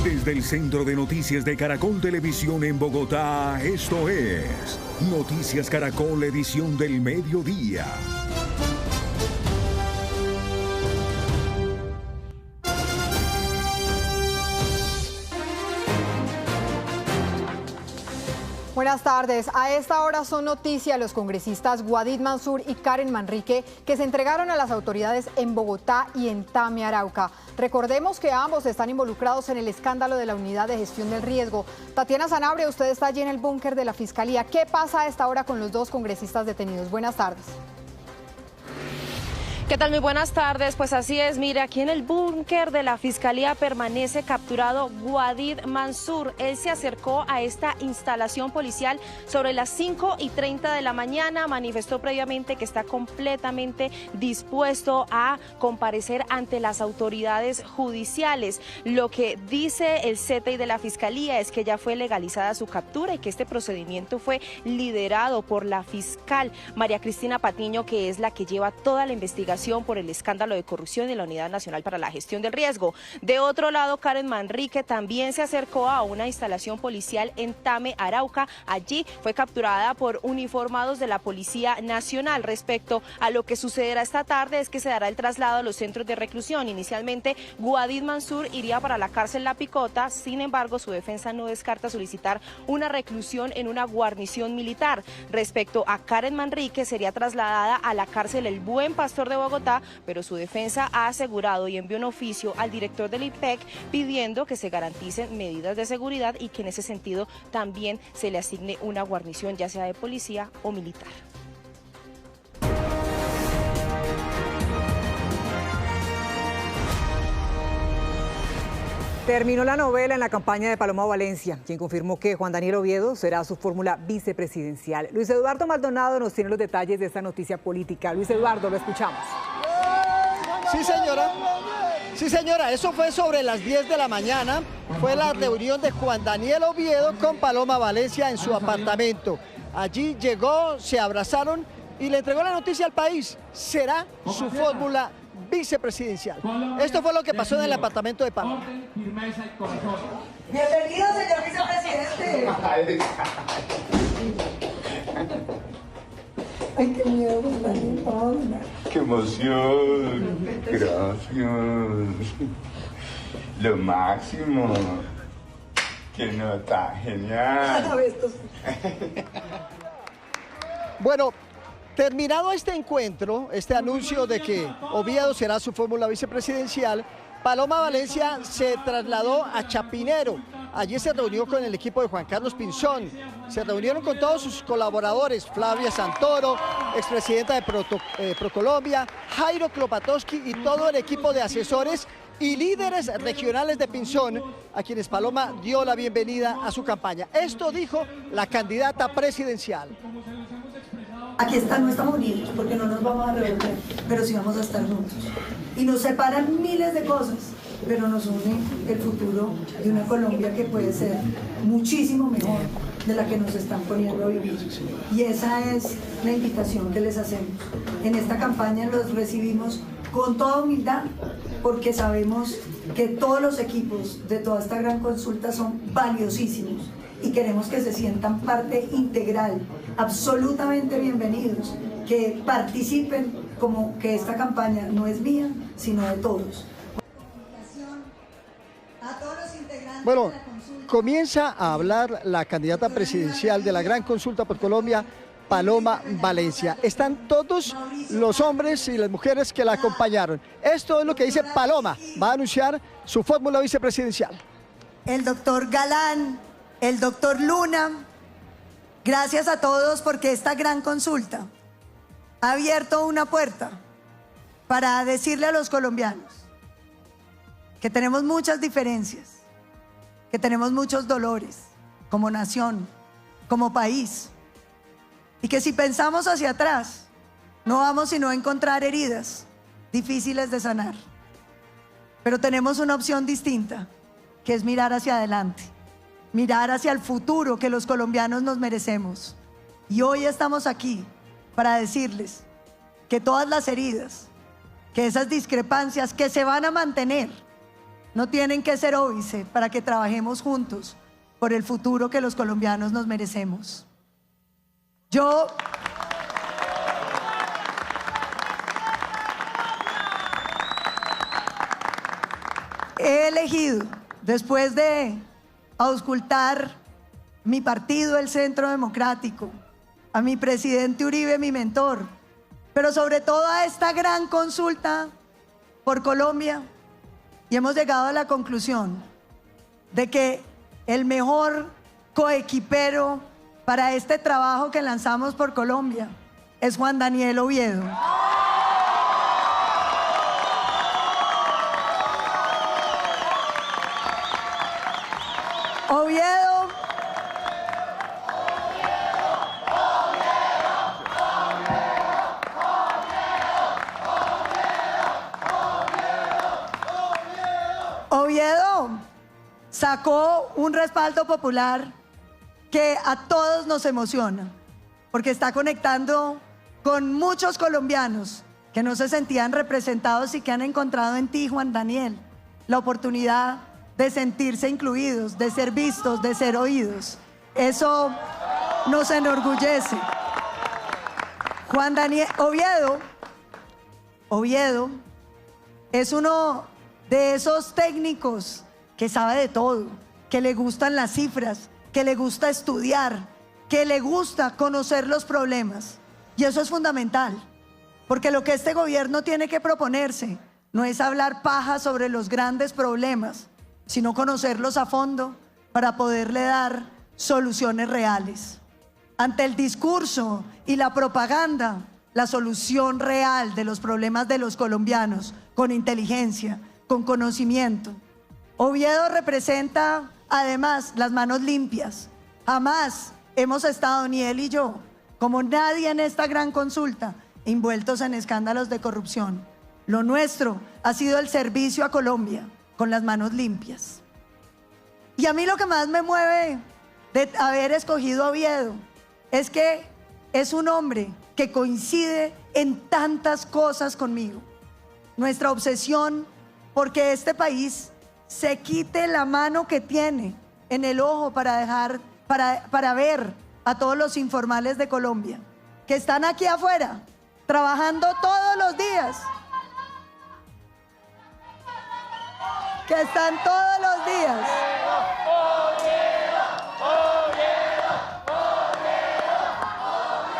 Desde el Centro de Noticias de Caracol Televisión en Bogotá, esto es Noticias Caracol, edición del mediodía. Buenas tardes. A esta hora son noticia los congresistas Guadid Mansur y Karen Manrique, que se entregaron a las autoridades en Bogotá y en Tame, Arauca. Recordemos que ambos están involucrados en el escándalo de la Unidad de Gestión del Riesgo. Tatiana Sanabria, usted está allí en el búnker de la Fiscalía. ¿Qué pasa a esta hora con los dos congresistas detenidos? Buenas tardes. ¿Qué tal? Muy buenas tardes. Pues así es, mire, aquí en el búnker de la Fiscalía permanece capturado Guadid Mansur. Él se acercó a esta instalación policial sobre las 5:30 de la mañana, manifestó previamente que está completamente dispuesto a comparecer ante las autoridades judiciales. Lo que dice el CTI de la Fiscalía es que ya fue legalizada su captura y que este procedimiento fue liderado por la fiscal María Cristina Patiño, que es la que lleva toda la investigación por el escándalo de corrupción de la Unidad Nacional para la Gestión del Riesgo. De otro lado, Karen Manrique también se acercó a una instalación policial en Tame, Arauca. Allí fue capturada por uniformados de la Policía Nacional. Respecto a lo que sucederá esta tarde, es que se dará el traslado a los centros de reclusión. Inicialmente, Guadid Mansur iría para la cárcel La Picota. Sin embargo, su defensa no descarta solicitar una reclusión en una guarnición militar. Respecto a Karen Manrique, sería trasladada a la cárcel El Buen Pastor de Bogotá, pero su defensa ha asegurado y envió un oficio al director del IPEC pidiendo que se garanticen medidas de seguridad y que en ese sentido también se le asigne una guarnición, ya sea de policía o militar. Terminó la novela en la campaña de Paloma Valencia, quien confirmó que Juan Daniel Oviedo será su fórmula vicepresidencial. Luis Eduardo Maldonado nos tiene los detalles de esta noticia política. Luis Eduardo, lo escuchamos. Sí, señora. Sí, señora, eso fue sobre las 10 de la mañana. Fue la reunión de Juan Daniel Oviedo con Paloma Valencia en su apartamento. Allí llegó, se abrazaron y le entregó la noticia al país. Será su fórmula vicepresidencial. Esto fue lo que pasó en el apartamento de Paloma. Bienvenido, señor vicepresidente. Ay, qué miedo, qué emoción. Gracias. Lo máximo. Qué nota, genial. Bueno, terminado este encuentro, este anuncio de que Oviedo será su fórmula vicepresidencial, Paloma Valencia se trasladó a Chapinero. Allí se reunió con el equipo de Juan Carlos Pinzón. Se reunieron con todos sus colaboradores, Flavia Santoro, expresidenta de ProColombia, Jairo Klopatowski y todo el equipo de asesores y líderes regionales de Pinzón, a quienes Paloma dio la bienvenida a su campaña. Esto dijo la candidata presidencial. Aquí está, no estamos unidos porque no nos vamos a revolver, pero sí vamos a estar juntos. Y nos separan miles de cosas, pero nos une el futuro de una Colombia que puede ser muchísimo mejor de la que nos están poniendo a vivir. Y esa es la invitación que les hacemos. En esta campaña los recibimos con toda humildad, porque sabemos que todos los equipos de toda esta gran consulta son valiosísimos y queremos que se sientan parte integral, absolutamente bienvenidos, que participen, como que esta campaña no es mía, sino de todos. Bueno, comienza a hablar la candidata presidencial de la Gran Consulta por Colombia, Paloma Valencia. Están todos los hombres y las mujeres que la acompañaron. Esto es lo que dice Paloma. Va a anunciar su fórmula vicepresidencial. El doctor Galán, el doctor Luna, gracias a todos porque esta gran consulta ha abierto una puerta para decirle a los colombianos que tenemos muchas diferencias, que tenemos muchos dolores como nación, como país, y que si pensamos hacia atrás no vamos sino a encontrar heridas difíciles de sanar, pero tenemos una opción distinta, que es mirar hacia adelante, mirar hacia el futuro que los colombianos nos merecemos. Y hoy estamos aquí para decirles que todas las heridas, que esas discrepancias que se van a mantener, no tienen que ser óbice para que trabajemos juntos por el futuro que los colombianos nos merecemos. Yo he elegido, después de auscultar mi partido, el Centro Democrático, a mi presidente Uribe, mi mentor, pero sobre todo a esta gran consulta por Colombia, y hemos llegado a la conclusión de que el mejor coequipero para este trabajo que lanzamos por Colombia es Juan Daniel Oviedo. Oviedo sacó un respaldo popular que a todos nos emociona, porque está conectando con muchos colombianos que no se sentían representados y que han encontrado en ti, Juan Daniel, la oportunidad de sentirse incluidos, de ser vistos, de ser oídos. Eso nos enorgullece. Juan Daniel Oviedo es uno de esos técnicos que sabe de todo, que le gustan las cifras, que le gusta estudiar, que le gusta conocer los problemas. Y eso es fundamental, porque lo que este gobierno tiene que proponerse no es hablar paja sobre los grandes problemas, sino conocerlos a fondo para poderle dar soluciones reales. Ante el discurso y la propaganda, la solución real de los problemas de los colombianos, con inteligencia, con conocimiento. Oviedo representa además las manos limpias. Jamás hemos estado, ni él y yo, como nadie en esta gran consulta, envueltos en escándalos de corrupción. Lo nuestro ha sido el servicio a Colombia, con las manos limpias. Y a mí lo que más me mueve de haber escogido a Oviedo es que es un hombre que coincide en tantas cosas conmigo. Nuestra obsesión porque este país se quite la mano que tiene en el ojo para ver a todos los informales de Colombia, que están aquí afuera, trabajando todos los días, que están todos los días.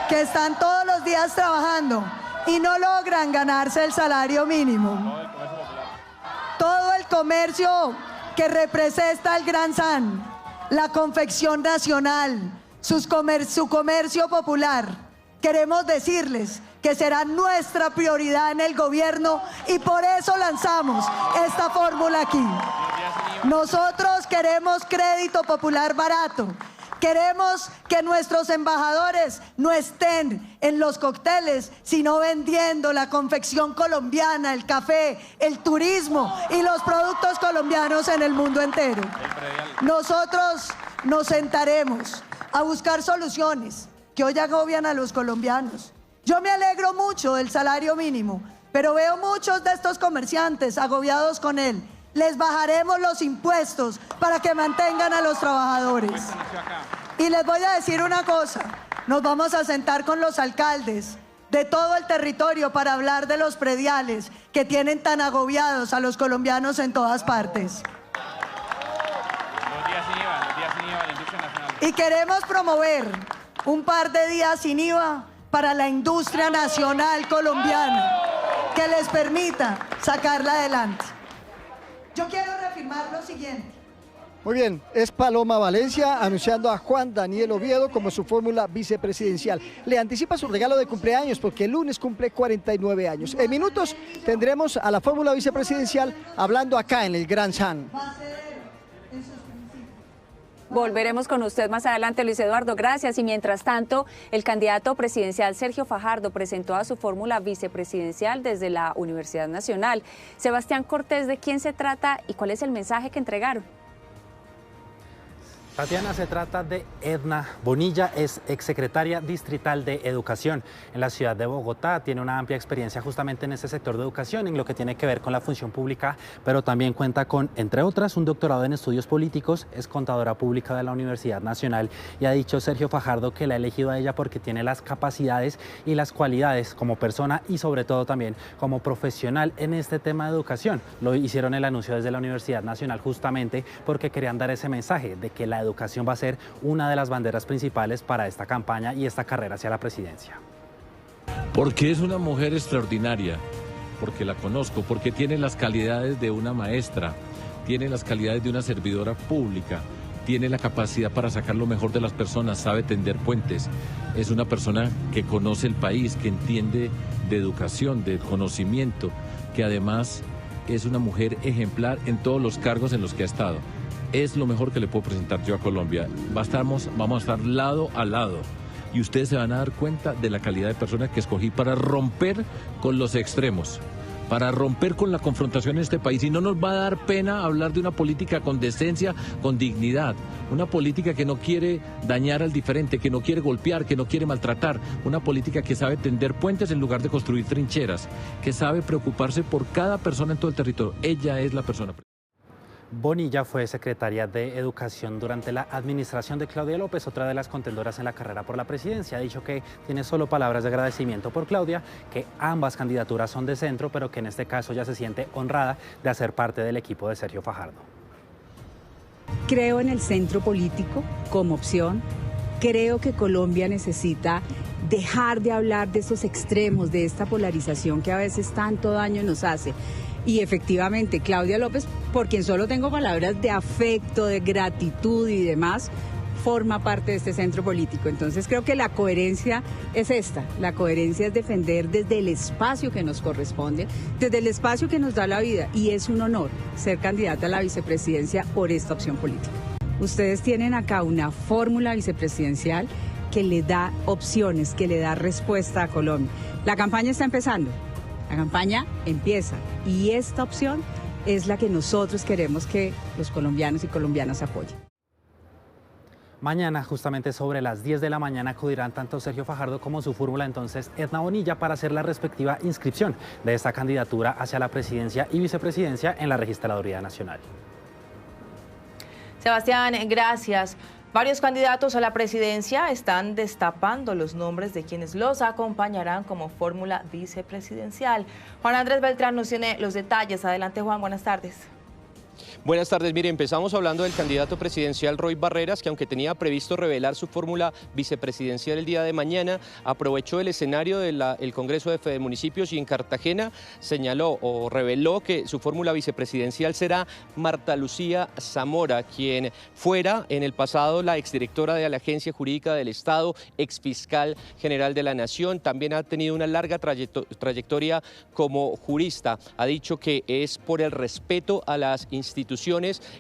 Que están todos los días trabajando y no logran ganarse el salario mínimo. Todo el comercio que representa el Gran San, la confección nacional, su comercio popular, queremos decirles que será nuestra prioridad en el gobierno y por eso lanzamos esta fórmula aquí. Nosotros queremos crédito popular barato. Queremos que nuestros embajadores no estén en los cócteles, sino vendiendo la confección colombiana, el café, el turismo y los productos colombianos en el mundo entero. Nosotros nos sentaremos a buscar soluciones que hoy agobian a los colombianos. Yo me alegro mucho del salario mínimo, pero veo muchos de estos comerciantes agobiados con él. Les bajaremos los impuestos para que mantengan a los trabajadores. Y les voy a decir una cosa, nos vamos a sentar con los alcaldes de todo el territorio para hablar de los prediales que tienen tan agobiados a los colombianos en todas partes. Los días sin IVA, la industria nacional. Y queremos promover un par de días sin IVA para la industria nacional colombiana, que les permita sacarla adelante. Yo quiero reafirmar lo siguiente. Muy bien, es Paloma Valencia anunciando a Juan Daniel Oviedo como su fórmula vicepresidencial. Le anticipa su regalo de cumpleaños porque el lunes cumple 49 años. En minutos tendremos a la fórmula vicepresidencial hablando acá en el Gran San. Volveremos con usted más adelante, Luis Eduardo, gracias. Y mientras tanto, el candidato presidencial Sergio Fajardo presentó a su fórmula vicepresidencial desde la Universidad Nacional. Sebastián Cortés, ¿de quién se trata y cuál es el mensaje que entregaron? Tatiana, se trata de Edna Bonilla, es exsecretaria distrital de Educación en la ciudad de Bogotá. Tiene una amplia experiencia justamente en ese sector de educación, en lo que tiene que ver con la función pública, pero también cuenta con, entre otras, un doctorado en estudios políticos, es contadora pública de la Universidad Nacional y ha dicho Sergio Fajardo que la ha elegido a ella porque tiene las capacidades y las cualidades como persona y sobre todo también como profesional en este tema de educación. Lo hicieron el anuncio desde la Universidad Nacional justamente porque querían dar ese mensaje de que la educación va a ser una de las banderas principales para esta campaña y esta carrera hacia la presidencia. Porque es una mujer extraordinaria, porque la conozco, porque tiene las calidades de una maestra, tiene las calidades de una servidora pública, tiene la capacidad para sacar lo mejor de las personas, sabe tender puentes, es una persona que conoce el país, que entiende de educación, de conocimiento, que además es una mujer ejemplar en todos los cargos en los que ha estado. Es lo mejor que le puedo presentar yo a Colombia. Vamos a estar lado a lado y ustedes se van a dar cuenta de la calidad de persona que escogí para romper con los extremos, para romper con la confrontación en este país. Y no nos va a dar pena hablar de una política con decencia, con dignidad, una política que no quiere dañar al diferente, que no quiere golpear, que no quiere maltratar, una política que sabe tender puentes en lugar de construir trincheras, que sabe preocuparse por cada persona en todo el territorio. Ella es la persona. Bonilla fue secretaria de Educación durante la administración de Claudia López, otra de las contendoras en la carrera por la presidencia. Ha dicho que tiene solo palabras de agradecimiento por Claudia, que ambas candidaturas son de centro, pero que en este caso ya se siente honrada de hacer parte del equipo de Sergio Fajardo. Creo en el centro político como opción. Creo que Colombia necesita dejar de hablar de esos extremos, de esta polarización que a veces tanto daño nos hace. Y efectivamente, Claudia López, por quien solo tengo palabras de afecto, de gratitud y demás, forma parte de este centro político. Entonces creo que la coherencia es esta. La coherencia es defender desde el espacio que nos corresponde, desde el espacio que nos da la vida. Y es un honor ser candidata a la vicepresidencia por esta opción política. Ustedes tienen acá una fórmula vicepresidencial que le da opciones, que le da respuesta a Colombia. La campaña está empezando. La campaña empieza y esta opción es la que nosotros queremos que los colombianos y colombianas apoyen. Mañana, justamente sobre las 10 de la mañana, acudirán tanto Sergio Fajardo como su fórmula entonces Edna Bonilla para hacer la respectiva inscripción de esta candidatura hacia la presidencia y vicepresidencia en la Registraduría Nacional. Sebastián, gracias. Varios candidatos a la presidencia están destapando los nombres de quienes los acompañarán como fórmula vicepresidencial. Juan Andrés Beltrán nos tiene los detalles. Adelante, Juan, buenas tardes. Buenas tardes, mire, empezamos hablando del candidato presidencial Roy Barreras, que aunque tenía previsto revelar su fórmula vicepresidencial el día de mañana, aprovechó el escenario del Congreso de Fedemunicipios y en Cartagena señaló o reveló que su fórmula vicepresidencial será Marta Lucía Zamora, quien fuera en el pasado la exdirectora de la Agencia Jurídica del Estado, exfiscal general de la Nación, también ha tenido una larga trayectoria como jurista. Ha dicho que es por el respeto a las instituciones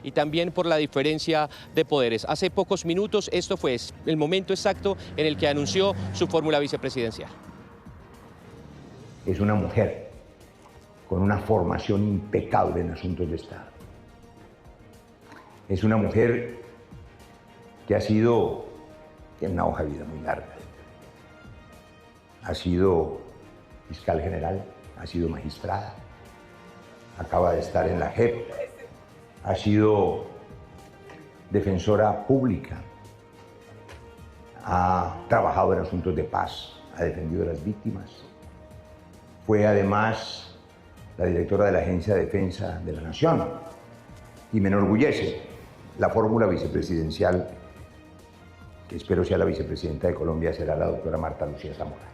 y también por la diferencia de poderes. Hace pocos minutos esto fue el momento exacto en el que anunció su fórmula vicepresidencial. Es una mujer con una formación impecable en asuntos de Estado. Es una mujer que tiene una hoja de vida muy larga. Ha sido fiscal general, ha sido magistrada, acaba de estar en la JEP, ha sido defensora pública, ha trabajado en asuntos de paz, ha defendido a las víctimas. Fue además la directora de la Agencia de Defensa de la Nación y me enorgullece la fórmula vicepresidencial, que espero sea la vicepresidenta de Colombia, será la doctora Marta Lucía Zamora.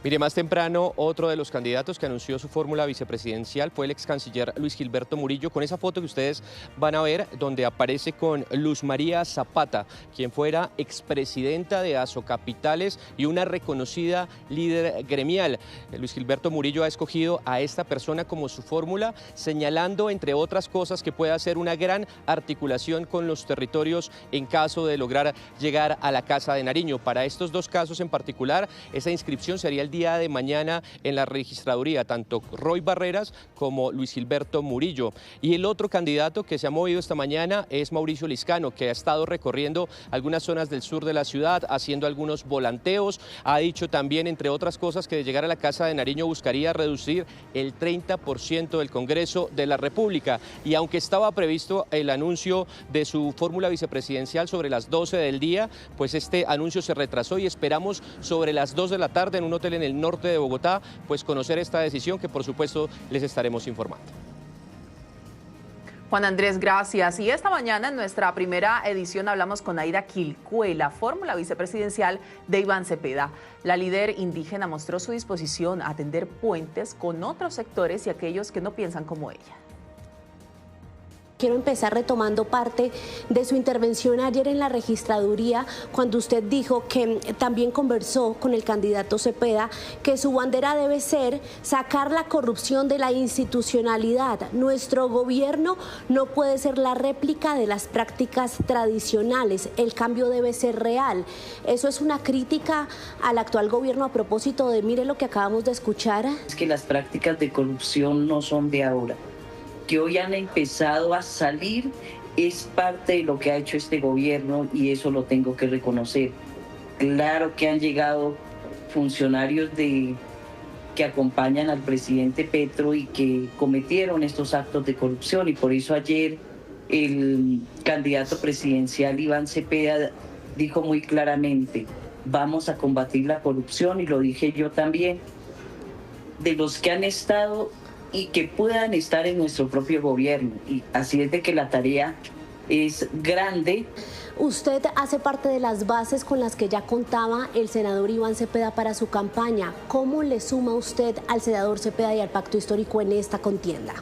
Mire, más temprano, otro de los candidatos que anunció su fórmula vicepresidencial fue el ex canciller Luis Gilberto Murillo, con esa foto que ustedes van a ver, donde aparece con Luz María Zapata, quien fuera expresidenta de Asocapitales y una reconocida líder gremial. Luis Gilberto Murillo ha escogido a esta persona como su fórmula, señalando, entre otras cosas, que puede hacer una gran articulación con los territorios en caso de lograr llegar a la Casa de Nariño. Para estos dos casos en particular, esa inscripción sería el el día de mañana en la registraduría, tanto Roy Barreras como Luis Gilberto Murillo. Y el otro candidato que se ha movido esta mañana es Mauricio Liscano, que ha estado recorriendo algunas zonas del sur de la ciudad, haciendo algunos volanteos. Ha dicho también, entre otras cosas, que de llegar a la Casa de Nariño buscaría reducir el 30% del Congreso de la República. Y aunque estaba previsto el anuncio de su fórmula vicepresidencial sobre las 12 del día, pues este anuncio se retrasó y esperamos sobre las 2 de la tarde en un hotel en el norte de Bogotá, pues conocer esta decisión que por supuesto les estaremos informando. Juan Andrés, gracias. Y esta mañana en nuestra primera edición hablamos con Aida Quilcue, la fórmula vicepresidencial de Iván Cepeda. La líder indígena mostró su disposición a tender puentes con otros sectores y aquellos que no piensan como ella. Quiero empezar retomando parte de su intervención ayer en la registraduría, cuando usted dijo que también conversó con el candidato Cepeda, que su bandera debe ser sacar la corrupción de la institucionalidad. Nuestro gobierno no puede ser la réplica de las prácticas tradicionales, el cambio debe ser real. Eso es una crítica al actual gobierno a propósito de, mire lo que acabamos de escuchar. Es que las prácticas de corrupción no son de ahora, que hoy han empezado a salir, es parte de lo que ha hecho este gobierno y eso lo tengo que reconocer. Claro que han llegado funcionarios que acompañan al presidente Petro y que cometieron estos actos de corrupción, y por eso ayer el candidato presidencial Iván Cepeda dijo muy claramente: vamos a combatir la corrupción, y lo dije yo también, de los que han estado y que puedan estar en nuestro propio gobierno. Y así es de que la tarea es grande. Usted hace parte de las bases con las que ya contaba el senador Iván Cepeda para su campaña. ¿Cómo le suma usted al senador Cepeda y al pacto histórico en esta contienda?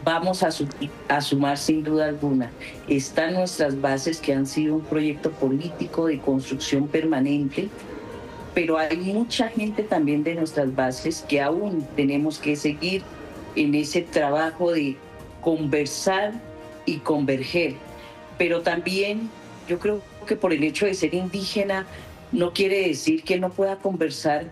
Vamos a sumar sin duda alguna. Están nuestras bases, que han sido un proyecto político de construcción permanente, pero hay mucha gente también de nuestras bases que aún tenemos que seguir en ese trabajo de conversar y converger. Pero también yo creo que por el hecho de ser indígena no quiere decir que no pueda conversar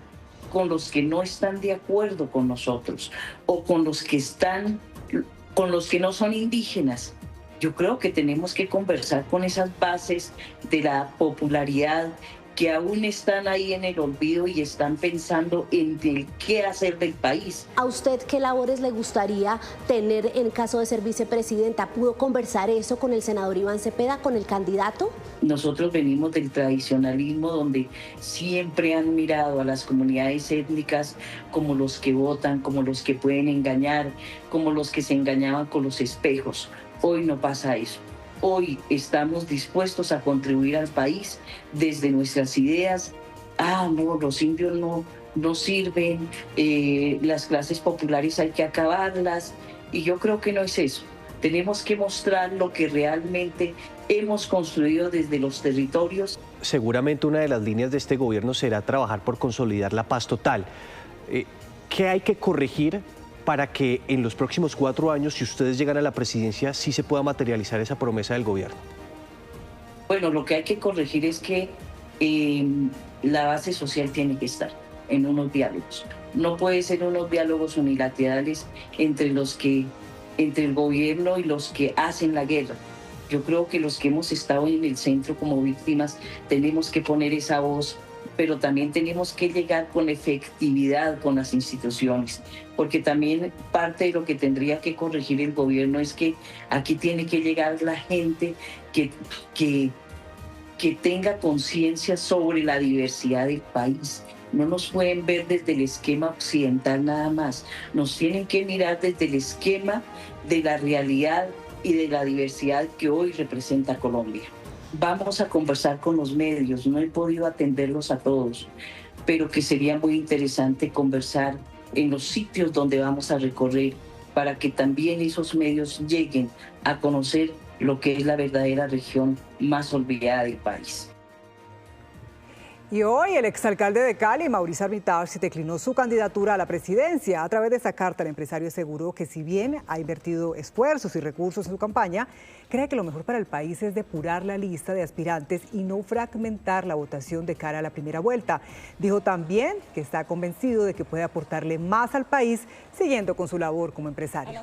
con los que no están de acuerdo con nosotros o con los que no son indígenas. Yo creo que tenemos que conversar con esas bases de la popularidad que aún están ahí en el olvido y están pensando en el qué hacer del país. ¿A usted qué labores le gustaría tener en caso de ser vicepresidenta? ¿Pudo conversar eso con el senador Iván Cepeda, con el candidato? Nosotros venimos del tradicionalismo, donde siempre han mirado a las comunidades étnicas como los que votan, como los que pueden engañar, como los que se engañaban con los espejos. Hoy no pasa eso. Hoy estamos dispuestos a contribuir al país desde nuestras ideas. No, los indios no sirven, las clases populares hay que acabarlas. Y yo creo que no es eso. Tenemos que mostrar lo que realmente hemos construido desde los territorios. Seguramente una de las líneas de este gobierno será trabajar por consolidar la paz total. ¿Qué hay que corregir para que en los próximos 4 años, si ustedes llegan a la presidencia, sí se pueda materializar esa promesa del gobierno? Bueno, lo que hay que corregir es que la base social tiene que estar en unos diálogos. No puede ser unos diálogos unilaterales entre el gobierno y los que hacen la guerra. Yo creo que los que hemos estado en el centro como víctimas tenemos que poner esa voz, pero también tenemos que llegar con efectividad con las instituciones, porque también parte de lo que tendría que corregir el gobierno es que aquí tiene que llegar la gente que tenga conciencia sobre la diversidad del país. No nos pueden ver desde el esquema occidental nada más, nos tienen que mirar desde el esquema de la realidad y de la diversidad que hoy representa Colombia. Vamos a conversar con los medios, no he podido atenderlos a todos, pero que sería muy interesante conversar en los sitios donde vamos a recorrer para que también esos medios lleguen a conocer lo que es la verdadera región más olvidada del país. Y hoy el exalcalde de Cali, Mauricio Armitage, declinó su candidatura a la presidencia. A través de esta carta, el empresario aseguró que si bien ha invertido esfuerzos y recursos en su campaña, cree que lo mejor para el país es depurar la lista de aspirantes y no fragmentar la votación de cara a la primera vuelta. Dijo también que está convencido de que puede aportarle más al país siguiendo con su labor como empresario.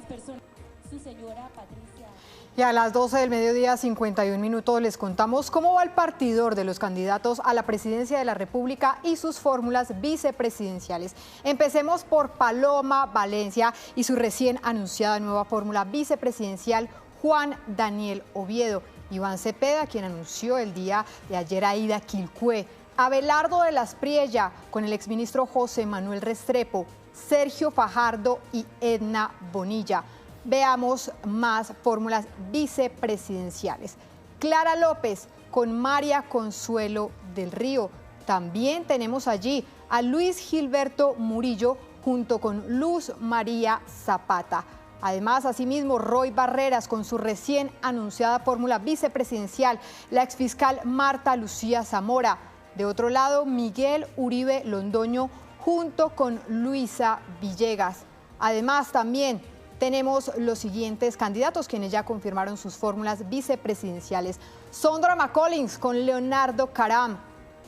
Y a las 12 del mediodía, 51 minutos, les contamos cómo va el partidor de los candidatos a la presidencia de la República y sus fórmulas vicepresidenciales. Empecemos por Paloma Valencia y su recién anunciada nueva fórmula vicepresidencial, Juan Daniel Oviedo. Iván Cepeda, quien anunció el día de ayer a Aida Quilcue. Abelardo de las Priella, con el exministro José Manuel Restrepo. Sergio Fajardo y Edna Bonilla. Veamos más fórmulas vicepresidenciales. Clara López con María Consuelo del Río. También tenemos allí a Luis Gilberto Murillo junto con Luz María Zapata. Además, asimismo, Roy Barreras con su recién anunciada fórmula vicepresidencial, la exfiscal Marta Lucía Zamora. De otro lado, Miguel Uribe Londoño junto con Luisa Villegas. Además, también tenemos los siguientes candidatos quienes ya confirmaron sus fórmulas vicepresidenciales. Sondra McCollins con Leonardo Caram.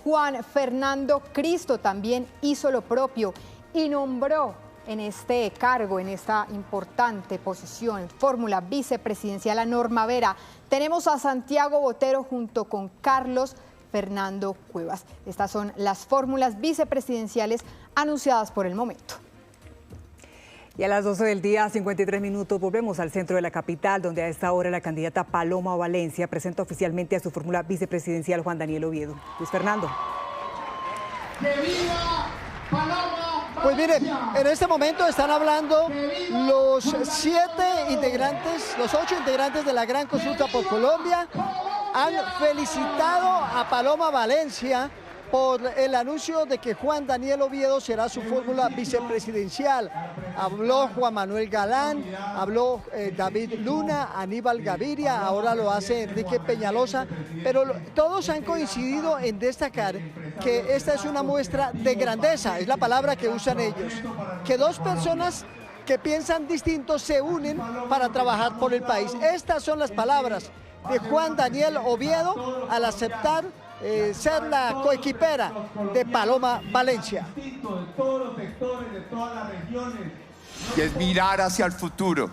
Juan Fernando Cristo también hizo lo propio y nombró en este cargo, en esta importante posición, fórmula vicepresidencial, a Norma Vera. Tenemos a Santiago Botero junto con Carlos Fernando Cuevas. Estas son las fórmulas vicepresidenciales anunciadas por el momento. Y a las 12 del día, 53 minutos, volvemos al centro de la capital, donde a esta hora la candidata Paloma Valencia presenta oficialmente a su fórmula vicepresidencial Juan Daniel Oviedo. Luis Fernando. ¡Que viva Paloma Valencia! Pues miren, en este momento están hablando los 8 integrantes de la Gran Consulta por Colombia. Han felicitado a Paloma Valencia por el anuncio de que Juan Daniel Oviedo será su fórmula vicepresidencial. Habló Juan Manuel Galán, habló David Luna, Aníbal Gaviria, ahora lo hace Enrique Peñalosa, pero todos han coincidido en destacar que esta es una muestra de grandeza, es la palabra que usan ellos, que dos personas que piensan distinto se unen para trabajar por el país. Estas son las palabras de Juan Daniel Oviedo al aceptar ser la coequipera de Paloma Valencia. De todos los sectores, de todas las regiones. Y es mirar hacia el futuro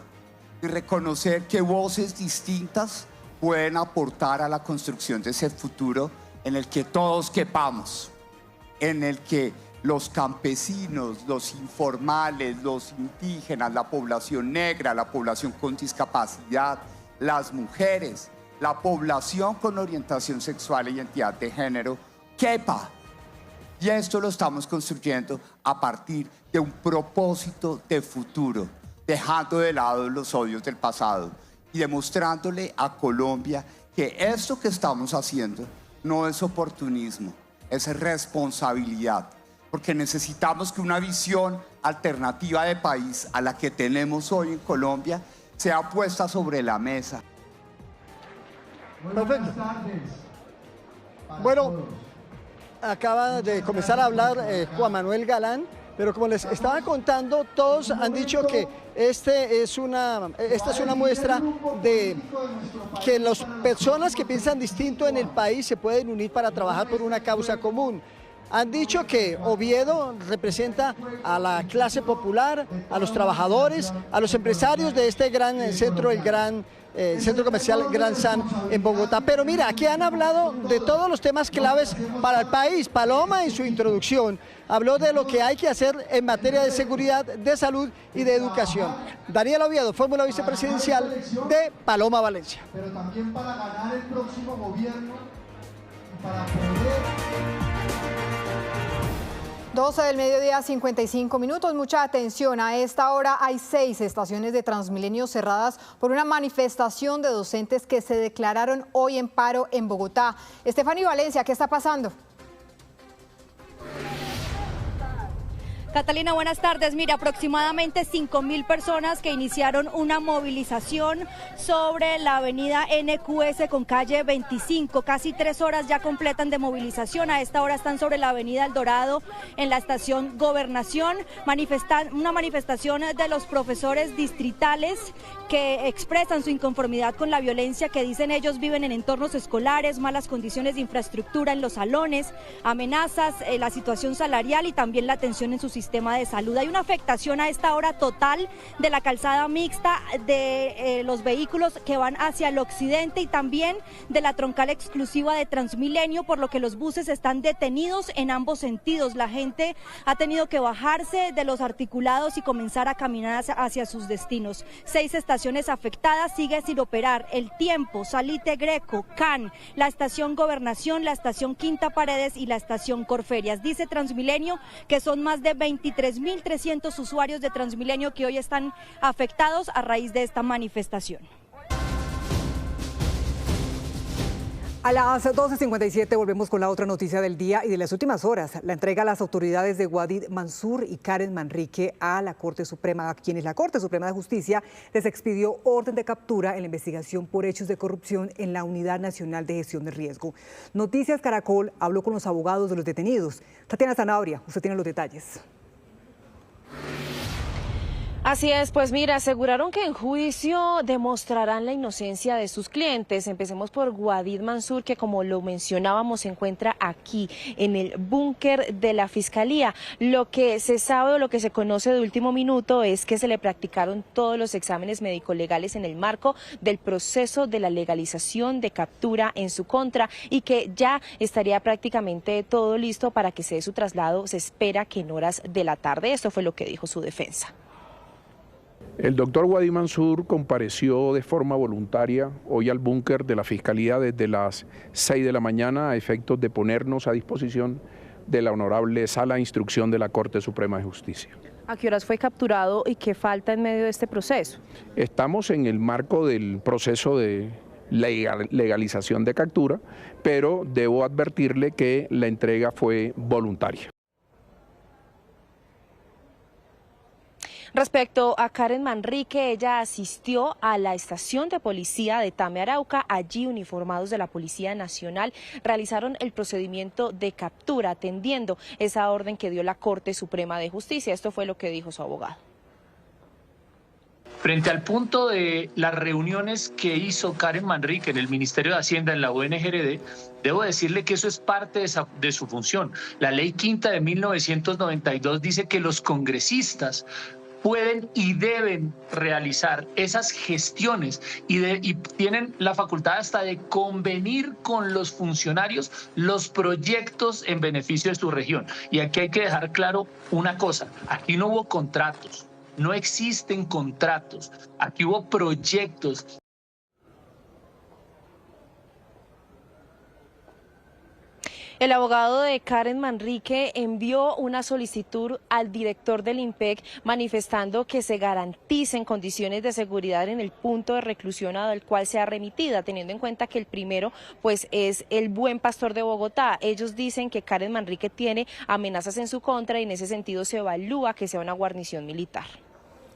y reconocer que voces distintas pueden aportar a la construcción de ese futuro en el que todos quepamos, en el que los campesinos, los informales, los indígenas, la población negra, la población con discapacidad, las mujeres, la población con orientación sexual e identidad de género quepa. Y esto lo estamos construyendo a partir de un propósito de futuro, dejando de lado los odios del pasado y demostrándole a Colombia que esto que estamos haciendo no es oportunismo, es responsabilidad, porque necesitamos que una visión alternativa de país a la que tenemos hoy en Colombia sea puesta sobre la mesa. Perfecto. Bueno, acaba de comenzar a hablar Juan Manuel Galán, pero como les estaba contando, todos han dicho que esta es una muestra de que las personas que piensan distinto en el país se pueden unir para trabajar por una causa común. Han dicho que Oviedo representa a la clase popular, a los trabajadores, a los empresarios de este gran centro, el Centro Comercial Gran San en Bogotá. Pero mira, aquí han hablado de todos los temas claves para el país. Paloma en su introducción habló de lo que hay que hacer en materia de seguridad, de salud y de educación. Daniel Oviedo, fórmula vicepresidencial de Paloma Valencia. Pero también para ganar el próximo gobierno, para poder... 12 del mediodía, 55 minutos. Mucha atención. A esta hora hay 6 estaciones de Transmilenio cerradas por una manifestación de docentes que se declararon hoy en paro en Bogotá. Estefanía Valencia, ¿qué está pasando? Catalina, buenas tardes. Mira, aproximadamente 5.000 personas que iniciaron una movilización sobre la avenida NQS con calle 25. Casi 3 horas ya completan de movilización. A esta hora están sobre la avenida El Dorado en la estación Gobernación. Una manifestación de los profesores distritales que expresan su inconformidad con la violencia que dicen ellos viven en entornos escolares, malas condiciones de infraestructura en los salones, amenazas, la situación salarial y también la atención en su sistema de salud. Hay una afectación a esta hora total de la calzada mixta, de los vehículos que van hacia el occidente y también de la troncal exclusiva de Transmilenio, por lo que los buses están detenidos en ambos sentidos. La gente ha tenido que bajarse de los articulados y comenzar a caminar hacia sus destinos. 6 estaciones afectadas, sigue sin operar El Tiempo, Salite Greco, CAN, la estación Gobernación, la estación Quinta Paredes y la estación Corferias. Dice Transmilenio que son más de 23.300 usuarios de Transmilenio que hoy están afectados a raíz de esta manifestación. A las 12:57 volvemos con la otra noticia del día y de las últimas horas. La entrega a las autoridades de Wadid Mansur y Karen Manrique a la Corte Suprema, a quienes la Corte Suprema de Justicia les expidió orden de captura en la investigación por hechos de corrupción en la Unidad Nacional de Gestión de Riesgo. Noticias Caracol habló con los abogados de los detenidos. Tatiana Zanabria, usted tiene los detalles. Así es, pues mira, aseguraron que en juicio demostrarán la inocencia de sus clientes. Empecemos por Wadid Mansur, que como lo mencionábamos se encuentra aquí en el búnker de la Fiscalía. Lo que se sabe o lo que se conoce de último minuto es que se le practicaron todos los exámenes médico-legales en el marco del proceso de la legalización de captura en su contra y que ya estaría prácticamente todo listo para que se dé su traslado. Se espera que en horas de la tarde. Esto fue lo que dijo su defensa. El doctor Wadid Mansur compareció de forma voluntaria hoy al búnker de la Fiscalía desde las 6 de la mañana a efectos de ponernos a disposición de la honorable Sala de Instrucción de la Corte Suprema de Justicia. ¿A qué horas fue capturado y qué falta en medio de este proceso? Estamos en el marco del proceso de legalización de captura, pero debo advertirle que la entrega fue voluntaria. Respecto a Karen Manrique, ella asistió a la estación de policía de Tame Arauca. Allí, uniformados de la Policía Nacional realizaron el procedimiento de captura, atendiendo esa orden que dio la Corte Suprema de Justicia. Esto fue lo que dijo su abogado. Frente al punto de las reuniones que hizo Karen Manrique en el Ministerio de Hacienda, en la UNGRD, debo decirle que eso es parte de su función. La Ley Quinta de 1992 dice que los congresistas pueden y deben realizar esas gestiones y tienen la facultad hasta de convenir con los funcionarios los proyectos en beneficio de su región. Y aquí hay que dejar claro una cosa, aquí no hubo contratos, no existen contratos, aquí hubo proyectos. El abogado de Karen Manrique envió una solicitud al director del IMPEC manifestando que se garanticen condiciones de seguridad en el punto de reclusión al cual sea remitida, teniendo en cuenta que el primero pues es el Buen Pastor de Bogotá. Ellos dicen que Karen Manrique tiene amenazas en su contra y en ese sentido se evalúa que sea una guarnición militar.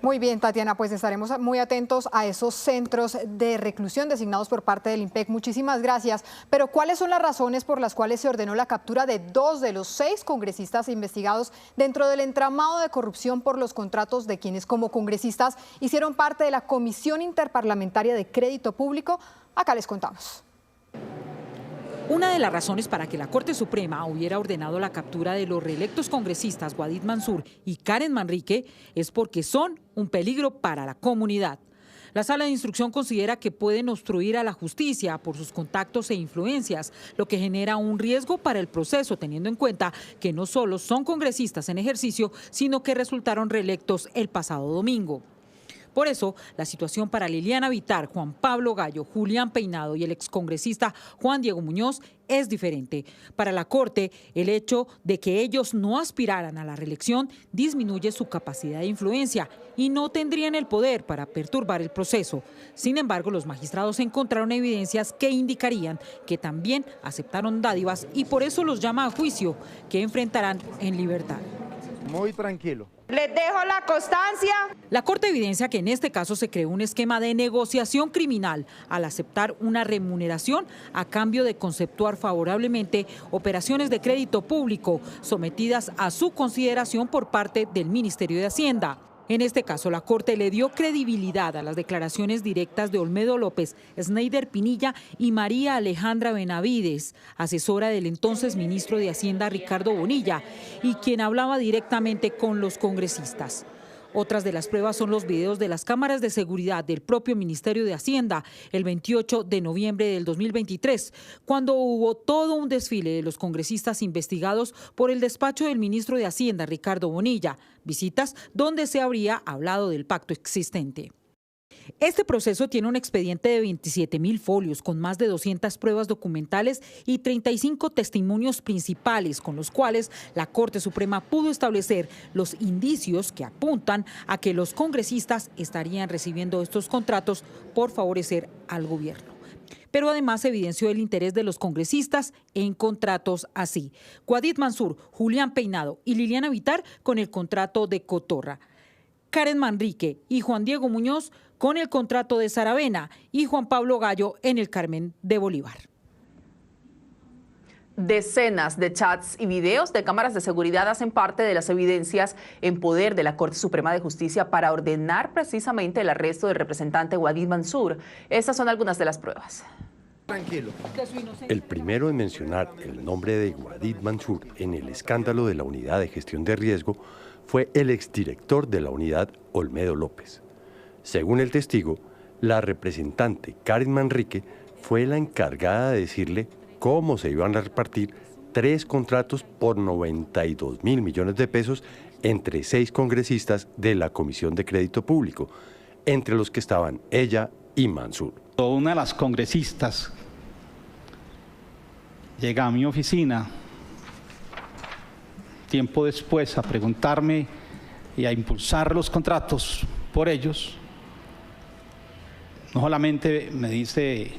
Muy bien, Tatiana, pues estaremos muy atentos a esos centros de reclusión designados por parte del IMPEC. Muchísimas gracias. Pero ¿cuáles son las razones por las cuales se ordenó la captura de 2 de los 6 congresistas investigados dentro del entramado de corrupción por los contratos de quienes como congresistas hicieron parte de la Comisión Interparlamentaria de Crédito Público? Acá les contamos. Una de las razones para que la Corte Suprema hubiera ordenado la captura de los reelectos congresistas Wadid Mansur y Karen Manrique es porque son un peligro para la comunidad. La Sala de Instrucción considera que pueden obstruir a la justicia por sus contactos e influencias, lo que genera un riesgo para el proceso, teniendo en cuenta que no solo son congresistas en ejercicio, sino que resultaron reelectos el pasado domingo. Por eso, la situación para Liliana Vitar, Juan Pablo Gallo, Julián Peinado y el excongresista Juan Diego Muñoz es diferente. Para la Corte, el hecho de que ellos no aspiraran a la reelección disminuye su capacidad de influencia y no tendrían el poder para perturbar el proceso. Sin embargo, los magistrados encontraron evidencias que indicarían que también aceptaron dádivas y por eso los llama a juicio, que enfrentarán en libertad. muy tranquilo. Les dejo la constancia. La Corte evidencia que en este caso se creó un esquema de negociación criminal al aceptar una remuneración a cambio de conceptuar favorablemente operaciones de crédito público sometidas a su consideración por parte del Ministerio de Hacienda. En este caso, la Corte le dio credibilidad a las declaraciones directas de Olmedo López, Sneider Pinilla y María Alejandra Benavides, asesora del entonces ministro de Hacienda Ricardo Bonilla, y quien hablaba directamente con los congresistas. Otras de las pruebas son los videos de las cámaras de seguridad del propio Ministerio de Hacienda el 28 de noviembre del 2023, cuando hubo todo un desfile de los congresistas investigados por el despacho del ministro de Hacienda, Ricardo Bonilla, visitas donde se habría hablado del pacto existente. Este proceso tiene un expediente de 27.000 folios con más de 200 pruebas documentales y 35 testimonios principales con los cuales la Corte Suprema pudo establecer los indicios que apuntan a que los congresistas estarían recibiendo estos contratos por favorecer al gobierno. Pero además evidenció el interés de los congresistas en contratos así. Guadid Mansur, Julián Peinado y Liliana Vitar con el contrato de Cotorra. Karen Manrique y Juan Diego Muñoz con el contrato de Saravena y Juan Pablo Gallo en el Carmen de Bolívar. Decenas de chats y videos de cámaras de seguridad hacen parte de las evidencias en poder de la Corte Suprema de Justicia para ordenar precisamente el arresto del representante Guadid Mansur. Estas son algunas de las pruebas. Tranquilo. El primero en mencionar el nombre de Guadid Mansur en el escándalo de la Unidad de Gestión de Riesgo fue el exdirector de la unidad, Olmedo López. Según el testigo, la representante Karen Manrique fue la encargada de decirle cómo se iban a repartir 3 contratos por 92.000 millones de pesos entre 6 congresistas de la Comisión de Crédito Público, entre los que estaban ella y Mansur. Una de las congresistas llega a mi oficina tiempo después a preguntarme y a impulsar los contratos por ellos. No solamente me dice,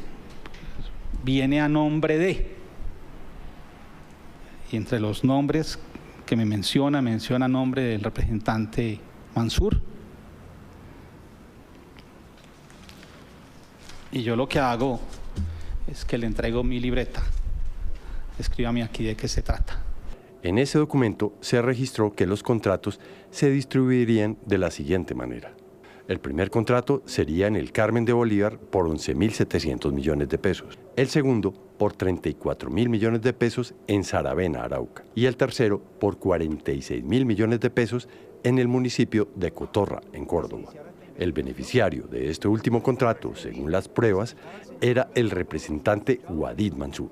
viene a nombre de, y entre los nombres que me menciona nombre del representante Mansur. Y yo lo que hago es que le entrego mi libreta. Escríbame aquí de qué se trata. En ese documento se registró que los contratos se distribuirían de la siguiente manera. El primer contrato sería en el Carmen de Bolívar por 11.700 millones de pesos. El segundo por 34.000 millones de pesos en Saravena, Arauca. Y el tercero por 46.000 millones de pesos en el municipio de Cotorra, en Córdoba. El beneficiario de este último contrato, según las pruebas, era el representante Guadid Mansur.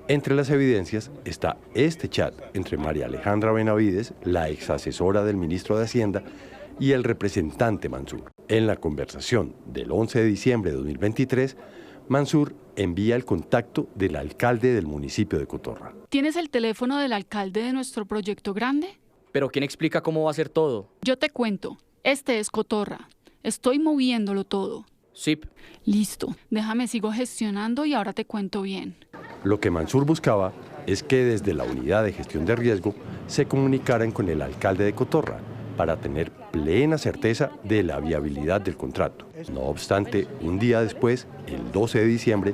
Entre las evidencias está este chat entre María Alejandra Benavides, la exasesora del ministro de Hacienda, y el representante Mansur. En la conversación del 11 de diciembre de 2023, Mansur envía el contacto del alcalde del municipio de Cotorra. ¿Tienes el teléfono del alcalde de nuestro proyecto grande? ¿Pero quién explica cómo va a ser todo? Yo te cuento. Este es Cotorra. Estoy moviéndolo todo. Sí. Listo. Déjame sigo gestionando y ahora te cuento bien. Lo que Mansur buscaba es que desde la Unidad de Gestión de Riesgo se comunicaran con el alcalde de Cotorra para tener plena certeza de la viabilidad del contrato. No obstante, un día después, el 12 de diciembre,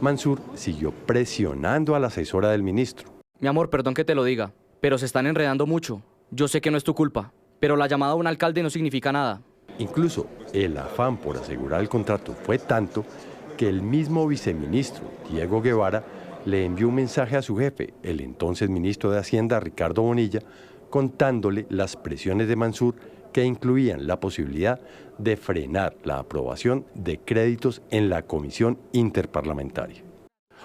Mansur siguió presionando a la asesora del ministro. Mi amor, perdón que te lo diga, pero se están enredando mucho. Yo sé que no es tu culpa, pero la llamada a un alcalde no significa nada. Incluso el afán por asegurar el contrato fue tanto que el mismo viceministro, Diego Guevara, le envió un mensaje a su jefe, el entonces ministro de Hacienda, Ricardo Bonilla, contándole las presiones de Mansur que incluían la posibilidad de frenar la aprobación de créditos en la Comisión Interparlamentaria.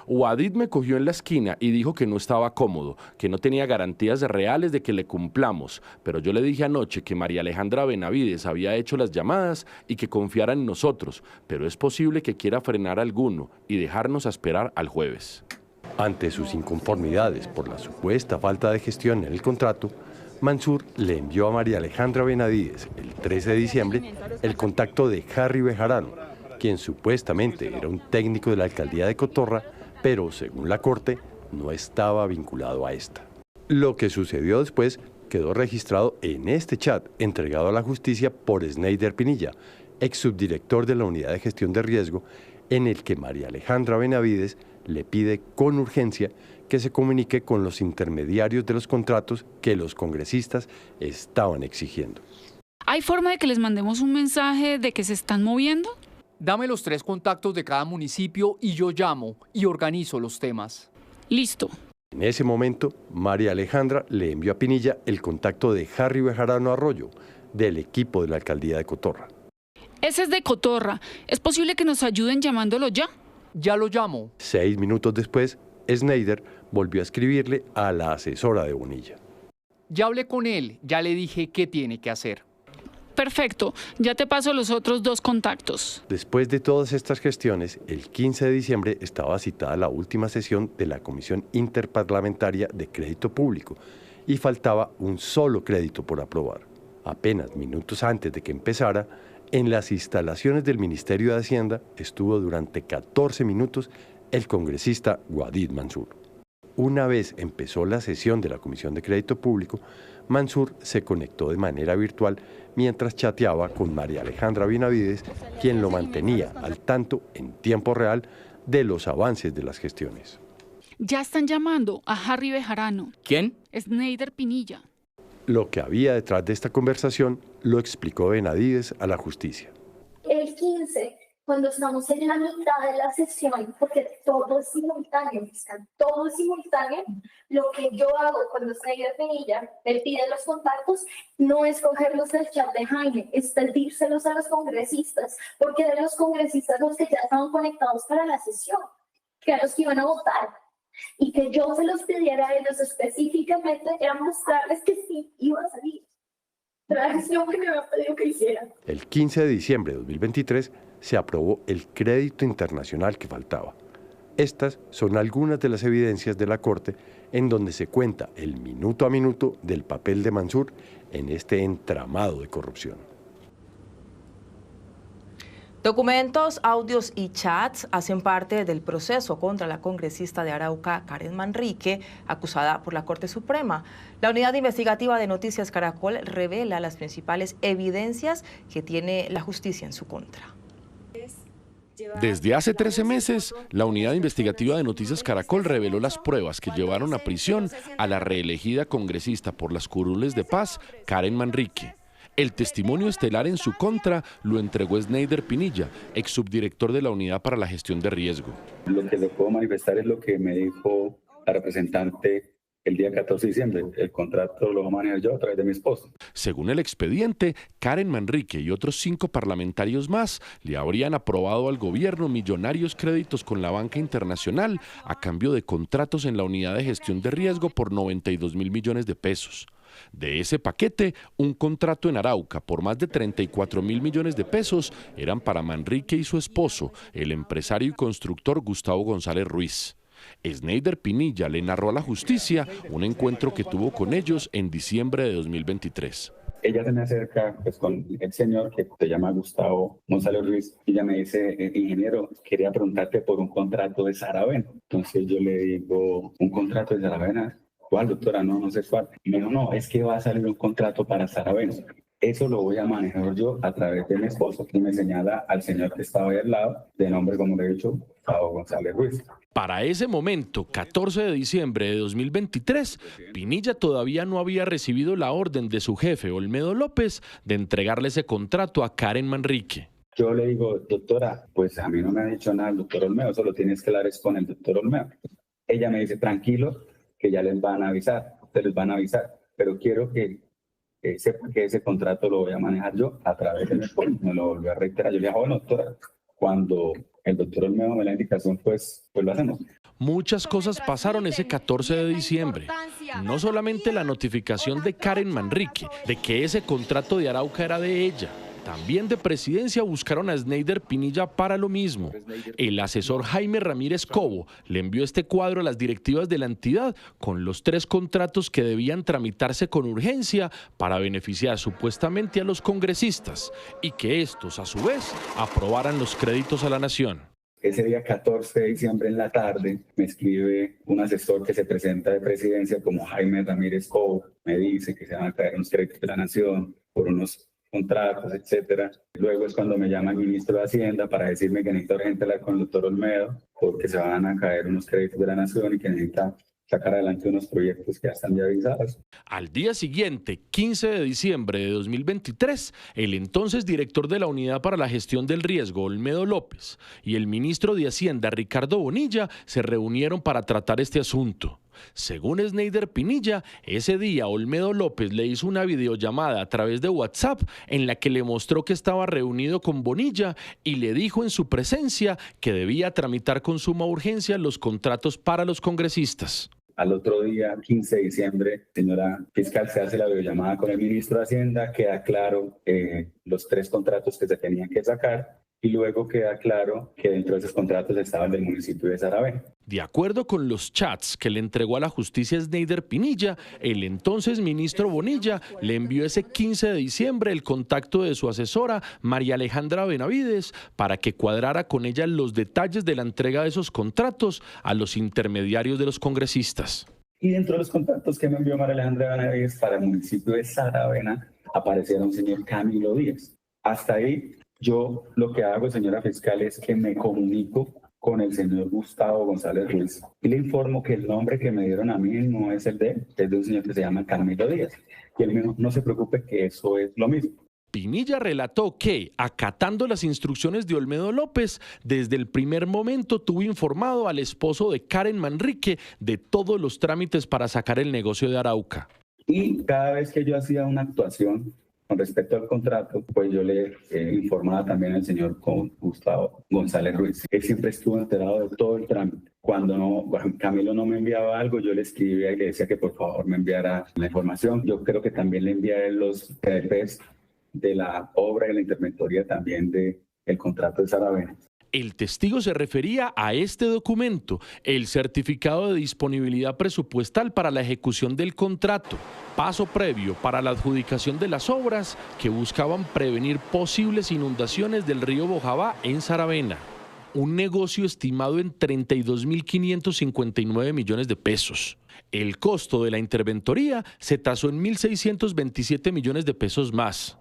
Guadid me cogió en la esquina y dijo que no estaba cómodo, que no tenía garantías reales de que le cumplamos, pero yo le dije anoche que María Alejandra Benavides había hecho las llamadas y que confiara en nosotros, pero es posible que quiera frenar a alguno y dejarnos a esperar al jueves. Ante sus inconformidades por la supuesta falta de gestión en el contrato, Mansur le envió a María Alejandra Benavides el 13 de diciembre el contacto de Harry Bejarano, quien supuestamente era un técnico de la alcaldía de Cotorra, pero según la Corte no estaba vinculado a esta. Lo que sucedió después quedó registrado en este chat entregado a la justicia por Sneider Pinilla, ex subdirector de la Unidad de Gestión de Riesgo, en el que María Alejandra Benavides le pide con urgencia que se comunique con los intermediarios de los contratos que los congresistas estaban exigiendo. ¿Hay forma de que les mandemos un mensaje de que se están moviendo? Dame los 3 contactos de cada municipio y yo llamo y organizo los temas. Listo. En ese momento, María Alejandra le envió a Pinilla el contacto de Harry Bejarano Arroyo, del equipo de la alcaldía de Cotorra. Ese es de Cotorra. ¿Es posible que nos ayuden llamándolo ya? Ya lo llamo. 6 minutos después, Sneider volvió a escribirle a la asesora de Bonilla. Ya hablé con él, ya le dije qué tiene que hacer. Perfecto, ya te paso los otros 2 contactos. Después de todas estas gestiones, el 15 de diciembre estaba citada la última sesión de la Comisión Interparlamentaria de Crédito Público y faltaba un solo crédito por aprobar. Apenas minutos antes de que empezara, en las instalaciones del Ministerio de Hacienda estuvo durante 14 minutos el congresista Guadid Mansur. Una vez empezó la sesión de la Comisión de Crédito Público, Mansur se conectó de manera virtual mientras chateaba con María Alejandra Benavides, quien lo mantenía al tanto en tiempo real de los avances de las gestiones. Ya están llamando a Harry Bejarano. ¿Quién? Sneider Pinilla. Lo que había detrás de esta conversación lo explicó Benavides a la justicia. El 15, cuando estamos en la mitad de la sesión, porque todo es simultáneo, todo es simultáneo, lo que yo hago cuando Sneider Pinilla me pide los contactos no es cogerlos del chat de Jaime, es pedírselos a los congresistas, porque eran los congresistas los que ya estaban conectados para la sesión, que eran los que iban a votar. Y que yo se los pidiera a ellos específicamente era mostrarles que sí iba a salir. La gestión que me había pedido que hiciera. El 15 de diciembre de 2023 se aprobó el crédito internacional que faltaba. Estas son algunas de las evidencias de la Corte en donde se cuenta el minuto a minuto del papel de Mansur en este entramado de corrupción. Documentos, audios y chats hacen parte del proceso contra la congresista de Arauca, Karen Manrique, acusada por la Corte Suprema. La unidad investigativa de Noticias Caracol revela las principales evidencias que tiene la justicia en su contra. Desde hace 13 meses, la unidad investigativa de Noticias Caracol reveló las pruebas que llevaron a prisión a la reelegida congresista por las curules de paz, Karen Manrique. El testimonio estelar en su contra lo entregó Sneider Pinilla, ex subdirector de la Unidad para la Gestión de Riesgo. Lo que le puedo manifestar es lo que me dijo la representante el día 14 de diciembre. El contrato lo voy a manejar yo a través de mi esposo. Según el expediente, Karen Manrique y otros 5 parlamentarios más le habrían aprobado al gobierno millonarios créditos con la banca internacional a cambio de contratos en la Unidad de Gestión de Riesgo por 92.000 millones de pesos. De ese paquete, un contrato en Arauca por más de 34.000 millones de pesos eran para Manrique y su esposo, el empresario y constructor Gustavo González Ruiz. Sneider Pinilla le narró a la justicia un encuentro que tuvo con ellos en diciembre de 2023. Ella se me acerca pues, con el señor que se llama Gustavo González Ruiz y ella me dice, ingeniero, quería preguntarte por un contrato de Saravena. Entonces yo le digo, ¿un contrato de Saravena? ¿Cuál, doctora? No sé cuál. Y me dijo, no, es que va a salir un contrato para Saravena. Eso lo voy a manejar yo a través de mi esposo, que me señala al señor que estaba ahí al lado, de nombre, como le he dicho, Gustavo González Ruiz. Para ese momento, 14 de diciembre de 2023, Pinilla todavía no había recibido la orden de su jefe, Olmedo López, de entregarle ese contrato a Karen Manrique. Yo le digo, doctora, pues a mí no me ha dicho nada el doctor Olmedo, solo tienes que hablar con el doctor Olmedo. Ella me dice, tranquilo, que ya les van a avisar, ustedes les van a avisar, pero quiero que sepan que ese contrato lo voy a manejar yo a través de mi esposo. Me lo volví a reiterar. Yo le dije, bueno, doctora, cuando el doctor Olmedo me da la indicación, pues lo hacemos. Muchas cosas pasaron ese 14 de diciembre. No solamente la notificación de Karen Manrique de que ese contrato de Arauca era de ella. También de Presidencia buscaron a Sneider Pinilla para lo mismo. El asesor Jaime Ramírez Cobo le envió este cuadro a las directivas de la entidad con los 3 contratos que debían tramitarse con urgencia para beneficiar supuestamente a los congresistas y que estos, a su vez, aprobaran los créditos a la nación. Ese día 14 de diciembre en la tarde me escribe un asesor que se presenta de presidencia como Jaime Ramírez Cobo, me dice que se van a caer unos créditos de la nación por unos contratos, etcétera. Luego es cuando me llama el ministro de Hacienda para decirme que necesito urgente hablar con el doctor Olmedo porque se van a caer unos créditos de la nación y que necesita sacar adelante unos proyectos que ya están viabilizados. Al día siguiente, 15 de diciembre de 2023, el entonces director de la Unidad para la Gestión del Riesgo, Olmedo López, y el ministro de Hacienda, Ricardo Bonilla, se reunieron para tratar este asunto. Según Sneider Pinilla, ese día Olmedo López le hizo una videollamada a través de WhatsApp en la que le mostró que estaba reunido con Bonilla y le dijo en su presencia que debía tramitar con suma urgencia los contratos para los congresistas. Al otro día, 15 de diciembre, señora fiscal, se hace la videollamada con el ministro de Hacienda, queda claro los 3 contratos que se tenían que sacar y luego queda claro que dentro de esos contratos estaban del municipio de Saravena. De acuerdo con los chats que le entregó a la justicia Sneider Pinilla, el entonces ministro Bonilla le envió ese 15 de diciembre el contacto de su asesora, María Alejandra Benavides, para que cuadrara con ella los detalles de la entrega de esos contratos a los intermediarios de los congresistas. Y dentro de los contactos que me envió María Alejandra Benavides para el municipio de Saravena, apareciera un señor Camilo Díaz. Hasta ahí, yo lo que hago, señora fiscal, es que me comunico con el señor Gustavo González Ruiz y le informo que el nombre que me dieron a mí no es el de él, es de un señor que se llama Camilo Díaz. Y él mismo no se preocupe que eso es lo mismo. Pinilla relató que, acatando las instrucciones de Olmedo López, desde el primer momento tuvo informado al esposo de Karen Manrique de todos los trámites para sacar el negocio de Arauca. Y cada vez que yo hacía una actuación con respecto al contrato, pues yo le informaba también al señor Gustavo González Ruiz. Él siempre estuvo enterado de todo el trámite. Cuando Camilo no me enviaba algo, yo le escribía y le decía que por favor me enviara la información. Yo creo que también le envié los PDFs de la obra y la interventoría también del contrato de Saravena. El testigo se refería a este documento, el certificado de disponibilidad presupuestal para la ejecución del contrato, paso previo para la adjudicación de las obras que buscaban prevenir posibles inundaciones del río Bojabá en Saravena. Un negocio estimado en 32.559 millones de pesos. El costo de la interventoría se tasó en 1.627 millones de pesos más.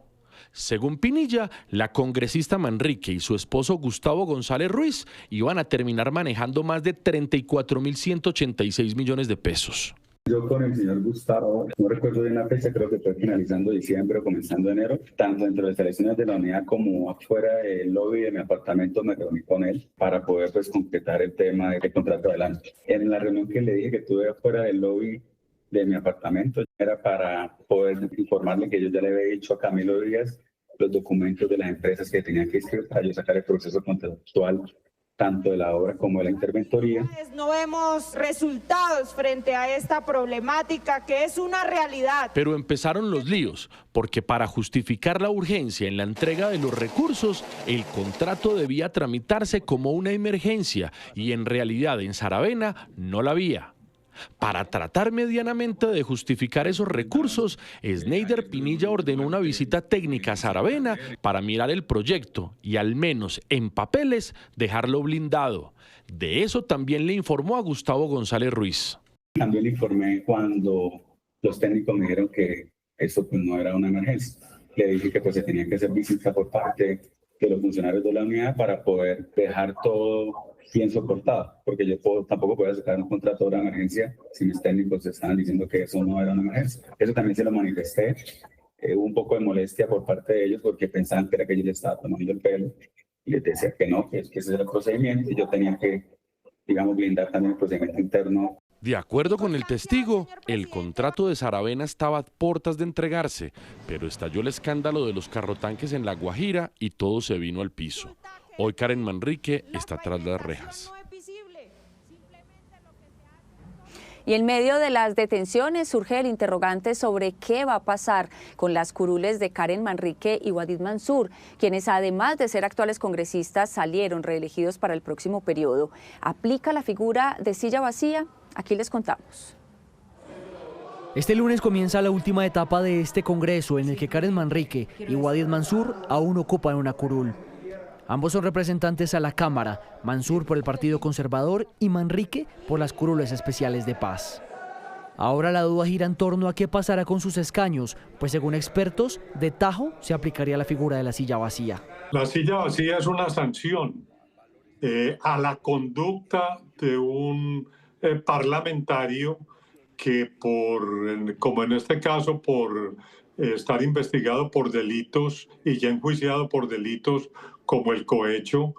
Según Pinilla, la congresista Manrique y su esposo Gustavo González Ruiz iban a terminar manejando más de 34.186 millones de pesos. Yo con el señor Gustavo, no recuerdo bien la fecha, creo que fue finalizando diciembre o comenzando enero, tanto dentro de las instalaciones de la unidad como afuera del lobby de mi apartamento me reuní con él para poder concretar el tema del contrato adelante. En la reunión que le dije que tuve afuera del lobby de mi apartamento era para poder informarle que yo ya le había dicho a Camilo Díaz los documentos de las empresas que tenía que escribir para yo sacar el proceso contractual tanto de la obra como de la interventoría. No vemos resultados frente a esta problemática que es una realidad. Pero empezaron los líos, porque para justificar la urgencia en la entrega de los recursos, el contrato debía tramitarse como una emergencia y en realidad en Saravena no la había. Para tratar medianamente de justificar esos recursos, Sneider Pinilla ordenó una visita técnica a Saravena para mirar el proyecto y al menos en papeles dejarlo blindado. De eso también le informó a Gustavo González Ruiz. También le informé cuando los técnicos me dijeron que eso no era una emergencia. Le dije que se tenía que hacer visita por parte de los funcionarios de la unidad para poder dejar todo bien soportado, porque yo tampoco puedo sacar un contrato de emergencia si mis técnicos estaban diciendo que eso no era una emergencia. Eso también se lo manifesté. Hubo un poco de molestia por parte de ellos porque pensaban que era que yo les estaba tomando el pelo y les decía que no, que ese era el procedimiento y yo tenía que, blindar también el procedimiento interno. De acuerdo con el testigo, el contrato de Saravena estaba a puertas de entregarse, pero estalló el escándalo de los carrotanques en La Guajira y todo se vino al piso. Hoy Karen Manrique está tras las rejas. Y en medio de las detenciones surge el interrogante sobre qué va a pasar con las curules de Karen Manrique y Wadid Mansur, quienes además de ser actuales congresistas salieron reelegidos para el próximo periodo. ¿Aplica la figura de silla vacía? Aquí les contamos. Este lunes comienza la última etapa de este congreso en el que Karen Manrique y Wadid Mansur aún ocupan una curul. Ambos son representantes a la Cámara, Mansour por el Partido Conservador y Manrique por las curules especiales de paz. Ahora la duda gira en torno a qué pasará con sus escaños, pues según expertos, de tajo se aplicaría la figura de la silla vacía. La silla vacía es una sanción a la conducta de un parlamentario que como en este caso, por estar investigado por delitos y ya enjuiciado por delitos como el cohecho,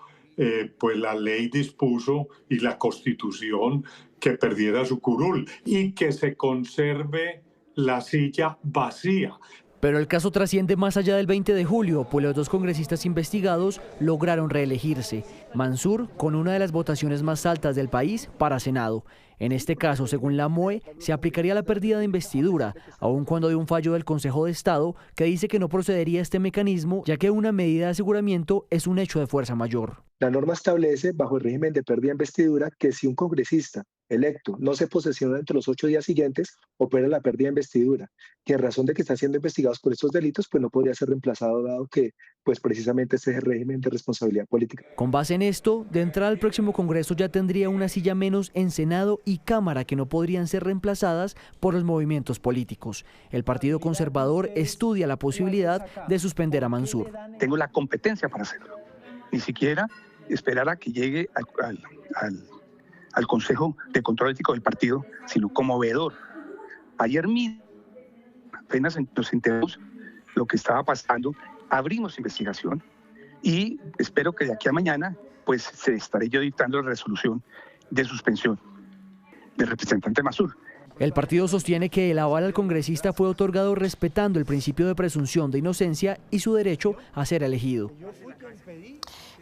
pues la ley dispuso y la Constitución que perdiera su curul y que se conserve la silla vacía. Pero el caso trasciende más allá del 20 de julio, pues los dos congresistas investigados lograron reelegirse. Mansour con una de las votaciones más altas del país para Senado. En este caso, según la MOE, se aplicaría la pérdida de investidura, aun cuando hay un fallo del Consejo de Estado que dice que no procedería este mecanismo, ya que una medida de aseguramiento es un hecho de fuerza mayor. La norma establece, bajo el régimen de pérdida de investidura, que si un congresista electo no se posesiona entre los 8 días siguientes, opera la pérdida de investidura, que en razón de que están siendo investigados por estos delitos, pues no podría ser reemplazado, dado que pues precisamente este es el régimen de responsabilidad política. Con base en esto, de entrada al próximo Congreso ya tendría una silla menos en Senado y Cámara que no podrían ser reemplazadas por los movimientos políticos. El Partido Conservador estudia la posibilidad de suspender a Mansour. Tengo la competencia para hacerlo, ni siquiera esperar a que llegue al Consejo de Control Ético del partido, sino como veedor. Ayer mismo, apenas nos enteramos lo que estaba pasando, abrimos investigación y espero que de aquí a mañana pues se estaré yo dictando la resolución de suspensión del representante Mansour. El partido sostiene que el aval al congresista fue otorgado respetando el principio de presunción de inocencia y su derecho a ser elegido.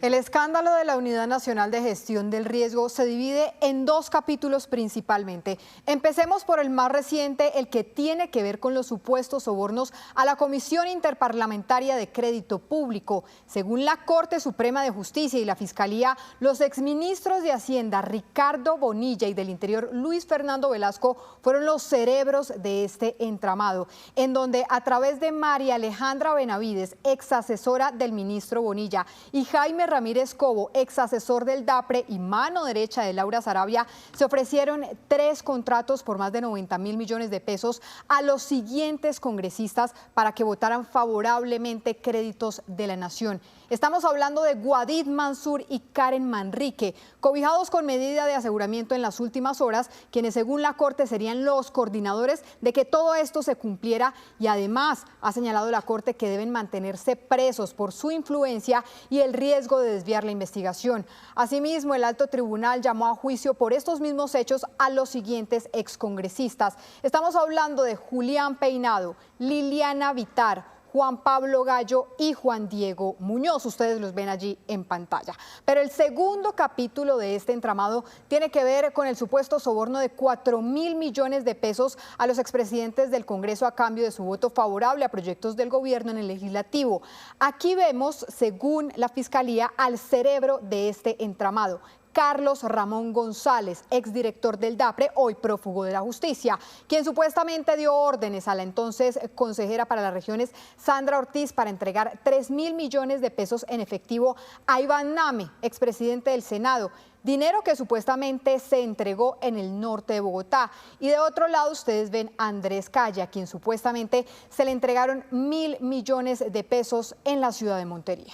El escándalo de la Unidad Nacional de Gestión del Riesgo se divide en dos capítulos principalmente. Empecemos por el más reciente, el que tiene que ver con los supuestos sobornos a la Comisión Interparlamentaria de Crédito Público. Según la Corte Suprema de Justicia y la Fiscalía, los exministros de Hacienda Ricardo Bonilla y del Interior Luis Fernando Velasco fueron los cerebros de este entramado, en donde a través de María Alejandra Benavides, ex asesora del ministro Bonilla, y Jaime Ramírez Cobo, ex asesor del DAPRE y mano derecha de Laura Sarabia, se ofrecieron 3 contratos por más de 90.000 millones de pesos a los siguientes congresistas para que votaran favorablemente créditos de la nación. Estamos hablando de Guadid Mansour y Karen Manrique, cobijados con medida de aseguramiento en las últimas horas, quienes según la Corte serían los coordinadores de que todo esto se cumpliera, y además ha señalado la Corte que deben mantenerse presos por su influencia y el riesgo de desviar la investigación. Asimismo, el alto tribunal llamó a juicio por estos mismos hechos a los siguientes excongresistas. Estamos hablando de Julián Peinado, Liliana Vitar, Juan Pablo Gallo y Juan Diego Muñoz. Ustedes los ven allí en pantalla. Pero el segundo capítulo de este entramado tiene que ver con el supuesto soborno de 4.000 millones de pesos a los expresidentes del Congreso a cambio de su voto favorable a proyectos del gobierno en el legislativo. Aquí vemos, según la Fiscalía, al cerebro de este entramado, Carlos Ramón González, exdirector del DAPRE, hoy prófugo de la justicia, quien supuestamente dio órdenes a la entonces consejera para las regiones, Sandra Ortiz, para entregar 3.000 millones de pesos en efectivo a Iván Name, expresidente del Senado, dinero que supuestamente se entregó en el norte de Bogotá. Y de otro lado ustedes ven a Andrés Calle, a quien supuestamente se le entregaron 1.000 millones de pesos en la ciudad de Montería.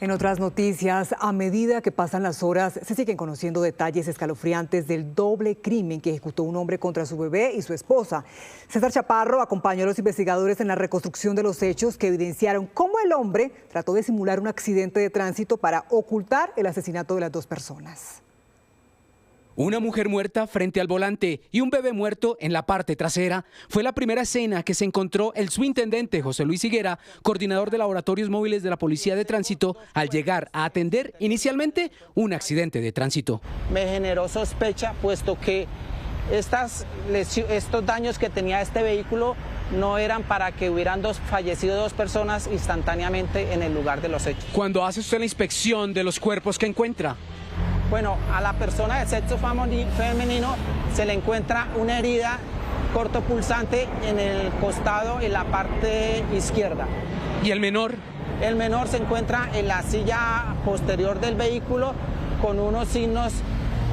En otras noticias, a medida que pasan las horas, se siguen conociendo detalles escalofriantes del doble crimen que ejecutó un hombre contra su bebé y su esposa. César Chaparro acompañó a los investigadores en la reconstrucción de los hechos que evidenciaron cómo el hombre trató de simular un accidente de tránsito para ocultar el asesinato de las 2 personas. Una mujer muerta frente al volante y un bebé muerto en la parte trasera fue la primera escena que se encontró el subintendente José Luis Higuera, coordinador de laboratorios móviles de la Policía de Tránsito, al llegar a atender inicialmente un accidente de tránsito. Me generó sospecha, puesto que estos daños que tenía este vehículo no eran para que hubieran fallecido 2 personas instantáneamente en el lugar de los hechos. Cuando hace usted la inspección de los cuerpos que encuentra, bueno, a la persona de sexo femenino se le encuentra una herida cortopulsante en el costado, en la parte izquierda. ¿Y el menor? el menor se encuentra en la silla posterior del vehículo con unos signos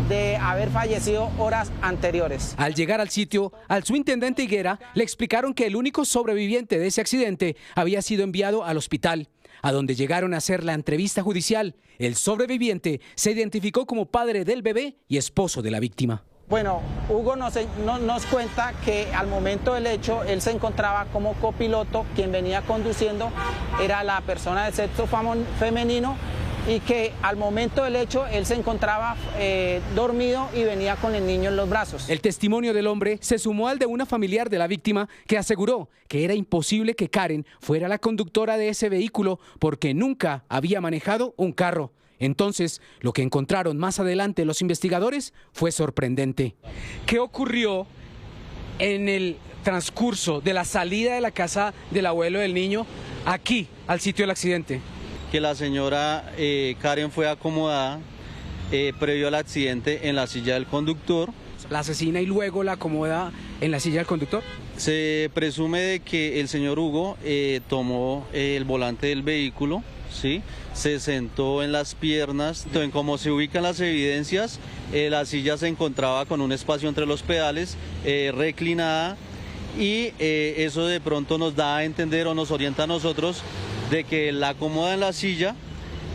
de haber fallecido horas anteriores. Al llegar al sitio, al subintendente Higuera le explicaron que el único sobreviviente de ese accidente había sido enviado al hospital, a donde llegaron a hacer la entrevista judicial. El sobreviviente se identificó como padre del bebé y esposo de la víctima. Bueno, Hugo nos cuenta que al momento del hecho él se encontraba como copiloto, quien venía conduciendo era la persona de sexo femenino, y que al momento del hecho él se encontraba dormido y venía con el niño en los brazos. El testimonio del hombre se sumó al de una familiar de la víctima que aseguró que era imposible que Karen fuera la conductora de ese vehículo porque nunca había manejado un carro. Entonces, lo que encontraron más adelante los investigadores fue sorprendente. ¿Qué ocurrió en el transcurso de la salida de la casa del abuelo del niño aquí, al sitio del accidente? Que la señora Karen fue acomodada previo al accidente en la silla del conductor. ¿La asesina y luego la acomoda en la silla del conductor? Se presume de que el señor Hugo tomó el volante del vehículo, ¿sí? Se sentó en las piernas. Entonces, como se ubican las evidencias, la silla se encontraba con un espacio entre los pedales, reclinada, y eso de pronto nos da a entender o nos orienta a nosotros de que la acomoda en la silla,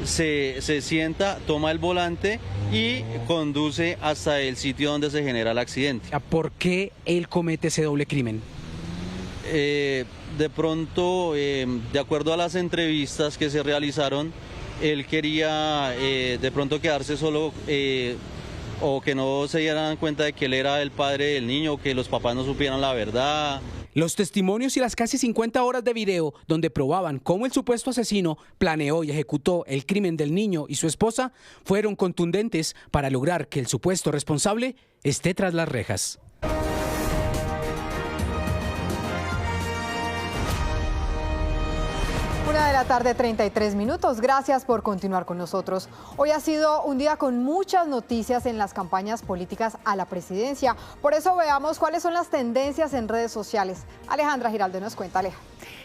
se sienta, toma el volante y conduce hasta el sitio donde se genera el accidente. ¿Por qué él comete ese doble crimen? De pronto, de acuerdo a las entrevistas que se realizaron, él quería de pronto quedarse solo o que no se dieran cuenta de que él era el padre del niño, que los papás no supieran la verdad. Los testimonios y las casi 50 horas de video donde probaban cómo el supuesto asesino planeó y ejecutó el crimen del niño y su esposa fueron contundentes para lograr que el supuesto responsable esté tras las rejas. 1:33 p.m. Gracias por continuar con nosotros. Hoy ha sido un día con muchas noticias en las campañas políticas a la presidencia. Por eso veamos cuáles son las tendencias en redes sociales. Alejandra Giraldo nos cuenta, Aleja.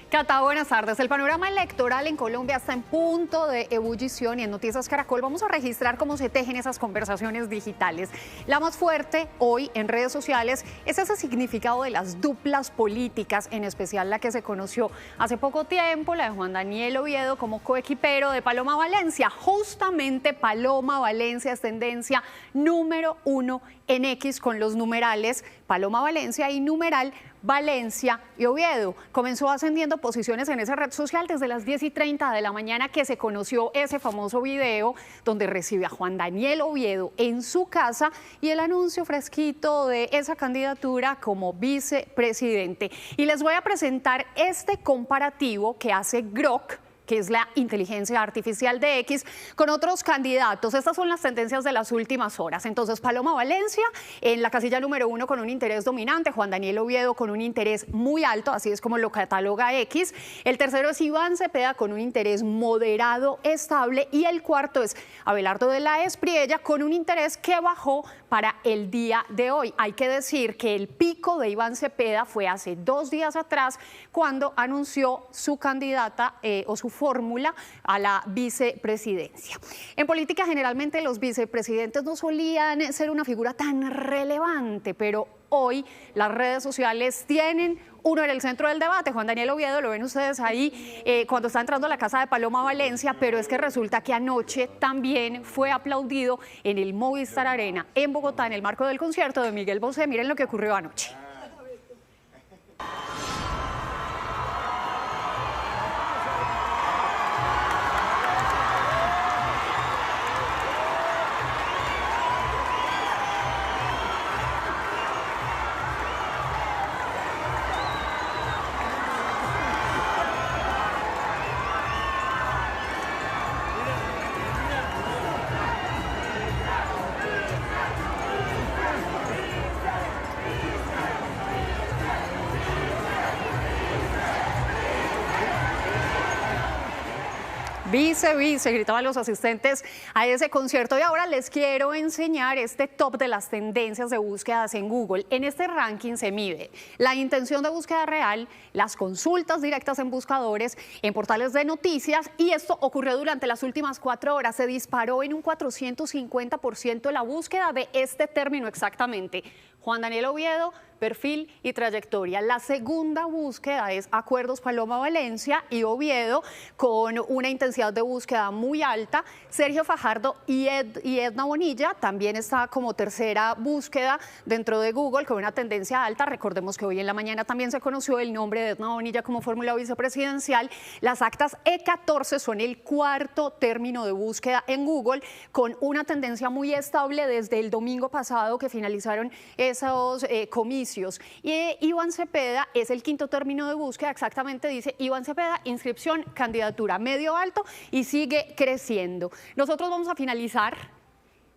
Cata, buenas tardes. El panorama electoral en Colombia está en punto de ebullición y en Noticias Caracol vamos a registrar cómo se tejen esas conversaciones digitales. La más fuerte hoy en redes sociales es ese significado de las duplas políticas, en especial la que se conoció hace poco tiempo, la de Juan Daniel Oviedo como coequipero de Paloma Valencia. Justamente Paloma Valencia es tendencia número 1 en X con los numerales Paloma Valencia y numeral Valencia y Oviedo. Comenzó ascendiendo posiciones en esa red social desde las 10:30 de la mañana que se conoció ese famoso video donde recibe a Juan Daniel Oviedo en su casa y el anuncio fresquito de esa candidatura como vicepresidente. Y les voy a presentar este comparativo que hace Grok, que es la inteligencia artificial de X, con otros candidatos. Estas son las tendencias de las últimas horas. Entonces, Paloma Valencia en la casilla número 1 con un interés dominante, Juan Daniel Oviedo con un interés muy alto, así es como lo cataloga X. El tercero es Iván Cepeda con un interés moderado, estable, y el cuarto es Abelardo de la Espriella con un interés que bajó para el día de hoy. Hay que decir que el pico de Iván Cepeda fue hace 2 días atrás cuando anunció su candidata o su fórmula a la vicepresidencia. En política, generalmente los vicepresidentes no solían ser una figura tan relevante, pero hoy las redes sociales tienen uno en el centro del debate. Juan Daniel Oviedo, lo ven ustedes ahí cuando está entrando a la casa de Paloma Valencia, pero es que resulta que anoche también fue aplaudido en el Movistar Arena en Bogotá en el marco del concierto de Miguel Bosé. Miren lo que ocurrió anoche. vice, gritaban los asistentes a ese concierto. Y ahora les quiero enseñar este top de las tendencias de búsquedas en Google. En este ranking se mide la intención de búsqueda real, las consultas directas en buscadores, en portales de noticias, y esto ocurrió durante las últimas 4 horas. Se disparó en un 450% la búsqueda de este término exactamente. Juan Daniel Oviedo, perfil y trayectoria. La segunda búsqueda es Acuerdos Paloma Valencia y Oviedo, con una intensidad de búsqueda muy alta. Sergio Fajardo y Edna Bonilla también está como tercera búsqueda dentro de Google, con una tendencia alta. Recordemos que hoy en la mañana también se conoció el nombre de Edna Bonilla como fórmula vicepresidencial. Las actas E14 son el cuarto término de búsqueda en Google, con una tendencia muy estable desde el domingo pasado que finalizaron esos comicios. Y Iván Cepeda es el quinto término de búsqueda, exactamente dice Iván Cepeda, inscripción, candidatura, medio alto, y sigue creciendo. Nosotros vamos a finalizar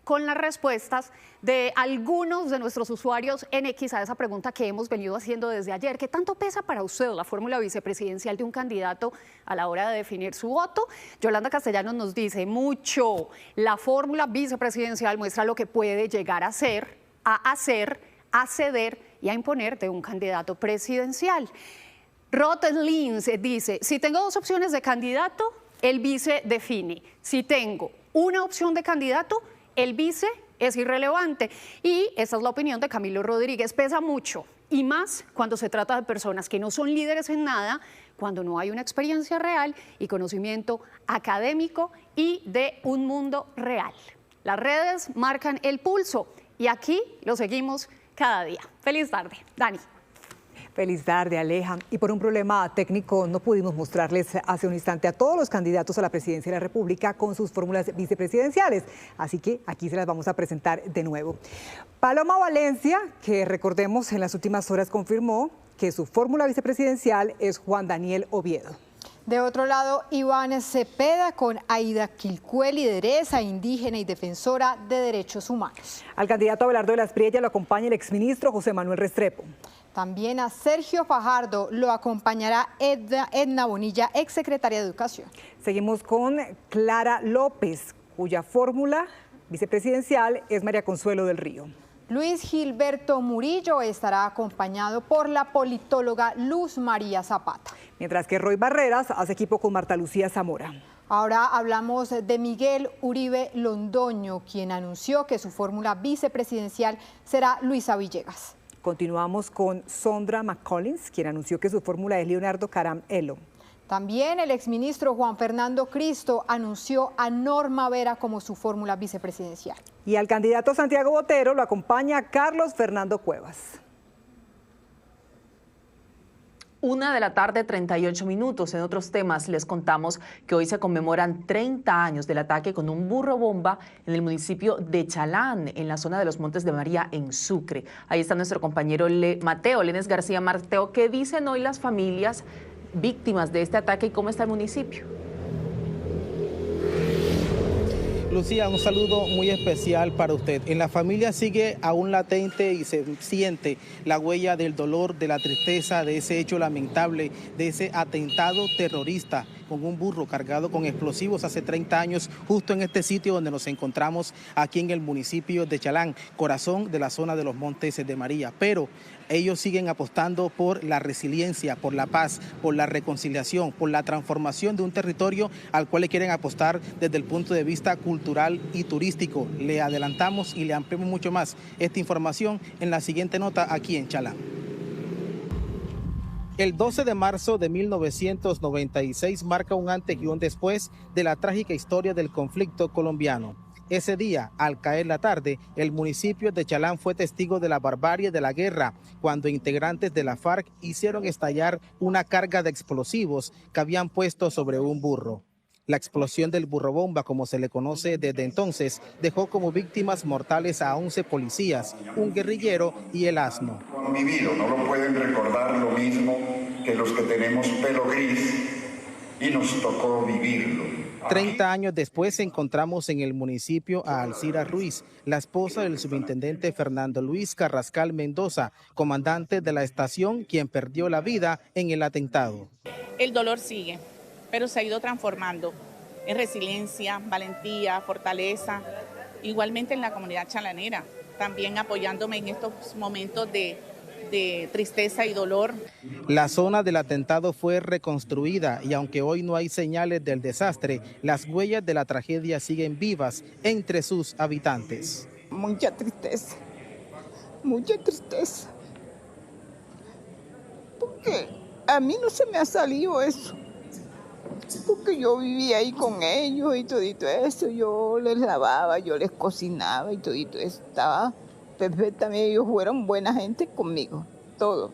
con las respuestas de algunos de nuestros usuarios en X a esa pregunta que hemos venido haciendo desde ayer. ¿Qué tanto pesa para usted la fórmula vicepresidencial de un candidato a la hora de definir su voto? Yolanda Castellanos nos dice mucho. La fórmula vicepresidencial muestra lo que puede llegar a ser, a hacer, a ceder y a imponer de un candidato presidencial. Rod Lins dice, si tengo 2 opciones de candidato, el vice define. Si tengo una opción de candidato, el vice es irrelevante. Y esa es la opinión de Camilo Rodríguez. Pesa mucho, y más cuando se trata de personas que no son líderes en nada, cuando no hay una experiencia real y conocimiento académico y de un mundo real. Las redes marcan el pulso y aquí lo seguimos cada día. Feliz tarde. Dani. Feliz tarde, Aleja. Y por un problema técnico no pudimos mostrarles hace un instante a todos los candidatos a la presidencia de la República con sus fórmulas vicepresidenciales. Así que aquí se las vamos a presentar de nuevo. Paloma Valencia, que recordemos en las últimas horas confirmó que su fórmula vicepresidencial es Juan Daniel Oviedo. De otro lado, Iván Cepeda con Aida Quilcue, lideresa indígena y defensora de derechos humanos. Al candidato Abelardo de las Priellas lo acompaña el exministro José Manuel Restrepo. También a Sergio Fajardo lo acompañará Edna Bonilla, exsecretaria de Educación. Seguimos con Clara López, cuya fórmula vicepresidencial es María Consuelo del Río. Luis Gilberto Murillo estará acompañado por la politóloga Luz María Zapata. Mientras que Roy Barreras hace equipo con Marta Lucía Zamora. Ahora hablamos de Miguel Uribe Londoño, quien anunció que su fórmula vicepresidencial será Luisa Villegas. Continuamos con Sondra McCollins, quien anunció que su fórmula es Leonardo Caram Elo. También el exministro Juan Fernando Cristo anunció a Norma Vera como su fórmula vicepresidencial. Y al candidato Santiago Botero lo acompaña Carlos Fernando Cuevas. 1:38 p.m. En otros temas les contamos que hoy se conmemoran 30 años del ataque con un burro bomba en el municipio de Chalán, en la zona de los Montes de María, en Sucre. Ahí está nuestro compañero Mateo Lenes García. Mateo, ¿qué dicen hoy las familias víctimas de este ataque y cómo está el municipio? Lucía, un saludo muy especial para usted. En la familia sigue aún latente y se siente la huella del dolor, de la tristeza, de ese hecho lamentable, de ese atentado terrorista con un burro cargado con explosivos hace 30 años, justo en este sitio donde nos encontramos aquí en el municipio de Chalán, corazón de la zona de los Montes de María. Pero ellos siguen apostando por la resiliencia, por la paz, por la reconciliación, por la transformación de un territorio al cual le quieren apostar desde el punto de vista cultural y turístico. Le adelantamos y le ampliamos mucho más esta información en la siguiente nota aquí en Chalán. El 12 de marzo de 1996 marca un antes y un después de la trágica historia del conflicto colombiano. Ese día, al caer la tarde, el municipio de Chalán fue testigo de la barbarie de la guerra, cuando integrantes de la FARC hicieron estallar una carga de explosivos que habían puesto sobre un burro. La explosión del burro bomba, como se le conoce desde entonces, dejó como víctimas mortales a 11 policías, un guerrillero y el asno. Vivido, no lo pueden recordar lo mismo que los que tenemos pelo gris y nos tocó vivirlo. 30 años después encontramos en el municipio a Alcira Ruiz, la esposa del subintendente Fernando Luis Carrascal Mendoza, comandante de la estación, quien perdió la vida en el atentado. El dolor sigue, pero se ha ido transformando. es resiliencia, valentía, fortaleza. Igualmente en la comunidad chalanera, también apoyándome en estos momentos de tristeza y dolor. La zona del atentado fue reconstruida y aunque hoy no hay señales del desastre, las huellas de la tragedia siguen vivas entre sus habitantes. Mucha tristeza, porque a mí no se me ha salido eso, porque yo vivía ahí con ellos y todito eso, yo les lavaba, yo les cocinaba y todito eso, estaba perfectamente, ellos fueron buena gente conmigo, todo.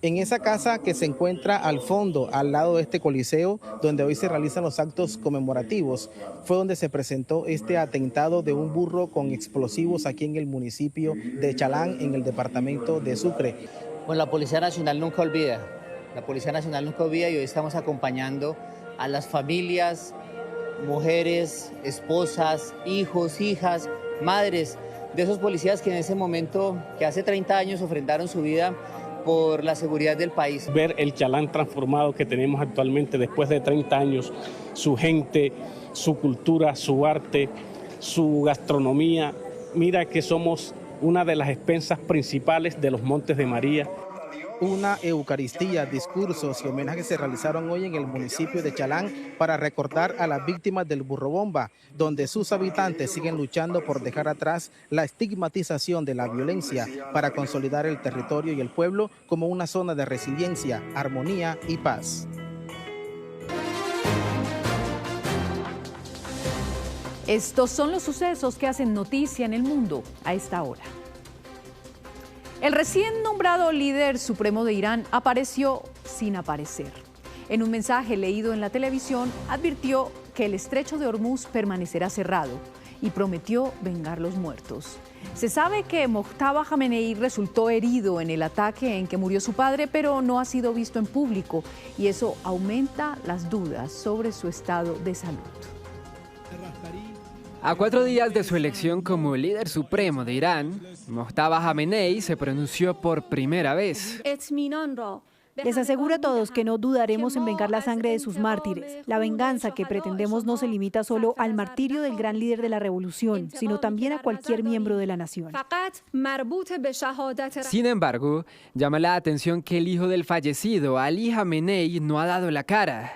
En esa casa que se encuentra al fondo, al lado de este coliseo, donde hoy se realizan los actos conmemorativos, fue donde se presentó este atentado de un burro con explosivos aquí en el municipio de Chalán, en el departamento de Sucre. Bueno, la Policía Nacional nunca olvida. La Policía Nacional nunca olvida y hoy estamos acompañando a las familias, mujeres, esposas, hijos, hijas, madres de esos policías que en ese momento, que hace 30 años ofrendaron su vida por la seguridad del país. Ver el Chalán transformado que tenemos actualmente después de 30 años, su gente, su cultura, su arte, su gastronomía. Mira que somos una de las expensas principales de los Montes de María. Una eucaristía, discursos y homenajes se realizaron hoy en el municipio de Chalán para recordar a las víctimas del burro bomba, donde sus habitantes siguen luchando por dejar atrás la estigmatización de la violencia para consolidar el territorio y el pueblo como una zona de resiliencia, armonía y paz. Estos son los sucesos que hacen noticia en el mundo a esta hora. El recién nombrado líder supremo de Irán apareció sin aparecer. En un mensaje leído en la televisión, advirtió que el estrecho de Hormuz permanecerá cerrado y prometió vengar los muertos. Se sabe que Mojtaba Jamenei resultó herido en el ataque en que murió su padre, pero no ha sido visto en público y eso aumenta las dudas sobre su estado de salud. A 4 días de su elección como líder supremo de Irán, Mojtaba Jamenei se pronunció por primera vez. Les aseguro a todos que no dudaremos en vengar la sangre de sus mártires. La venganza que pretendemos no se limita solo al martirio del gran líder de la revolución, sino también a cualquier miembro de la nación. Sin embargo, llama la atención que el hijo del fallecido, Ali Jamenei, no ha dado la cara.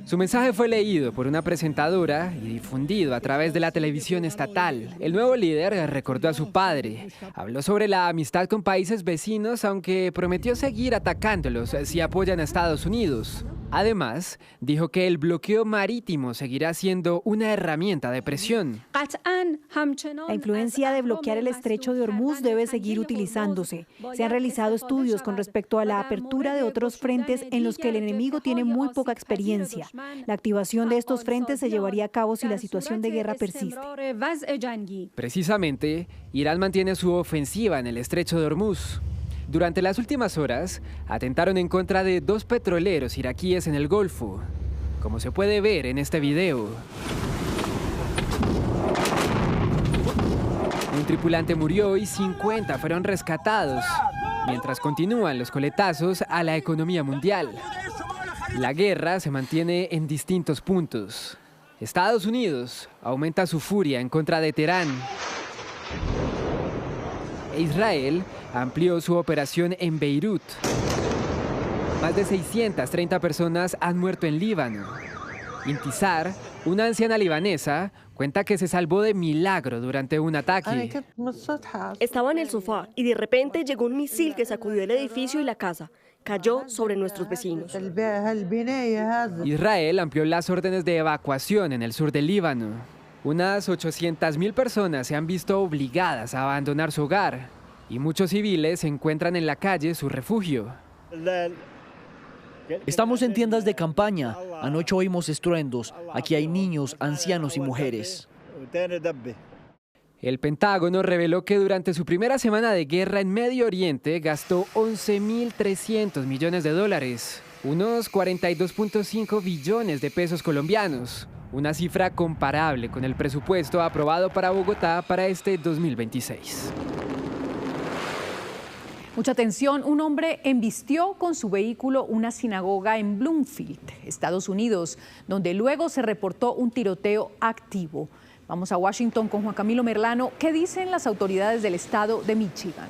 Su mensaje fue leído por una presentadora y difundido a través de la televisión estatal. El nuevo líder recordó a su padre, habló sobre la amistad con países vecinos, aunque prometió seguir atacándolos si apoyan a Estados Unidos. Además, dijo que el bloqueo marítimo seguirá siendo una herramienta de presión. La influencia de bloquear el estrecho de Hormuz debe seguir utilizándose. Se han realizado estudios con respecto a la apertura de otros frentes en los que el enemigo tiene muy poca experiencia. La activación de estos frentes se llevaría a cabo si la situación de guerra persiste. Precisamente, Irán mantiene su ofensiva en el estrecho de Hormuz. Durante las últimas horas, atentaron en contra de 2 petroleros iraquíes en el Golfo, como se puede ver en este video. Un tripulante murió y 50 fueron rescatados, mientras continúan los coletazos a la economía mundial. La guerra se mantiene en distintos puntos. Estados Unidos aumenta su furia en contra de Teherán. Israel amplió su operación en Beirut. Más de 630 personas han muerto en Líbano. Intisar, una anciana libanesa, cuenta que se salvó de milagro durante un ataque. Estaba en el sofá y de repente llegó un misil que sacudió el edificio y la casa. Cayó sobre nuestros vecinos. Israel amplió las órdenes de evacuación en el sur del Líbano. Unas 800.000 personas se han visto obligadas a abandonar su hogar y muchos civiles encuentran en la calle su refugio. Estamos en tiendas de campaña. Anoche oímos estruendos. Aquí hay niños, ancianos y mujeres. El Pentágono reveló que durante su primera semana de guerra en Medio Oriente gastó $11.300 millones, unos 42.5 billones de pesos colombianos, una cifra comparable con el presupuesto aprobado para Bogotá para este 2026. Mucha atención, un hombre embistió con su vehículo una sinagoga en Bloomfield, Estados Unidos, donde luego se reportó un tiroteo activo. Vamos a Washington con Juan Camilo Merlano. ¿Qué dicen las autoridades del estado de Michigan?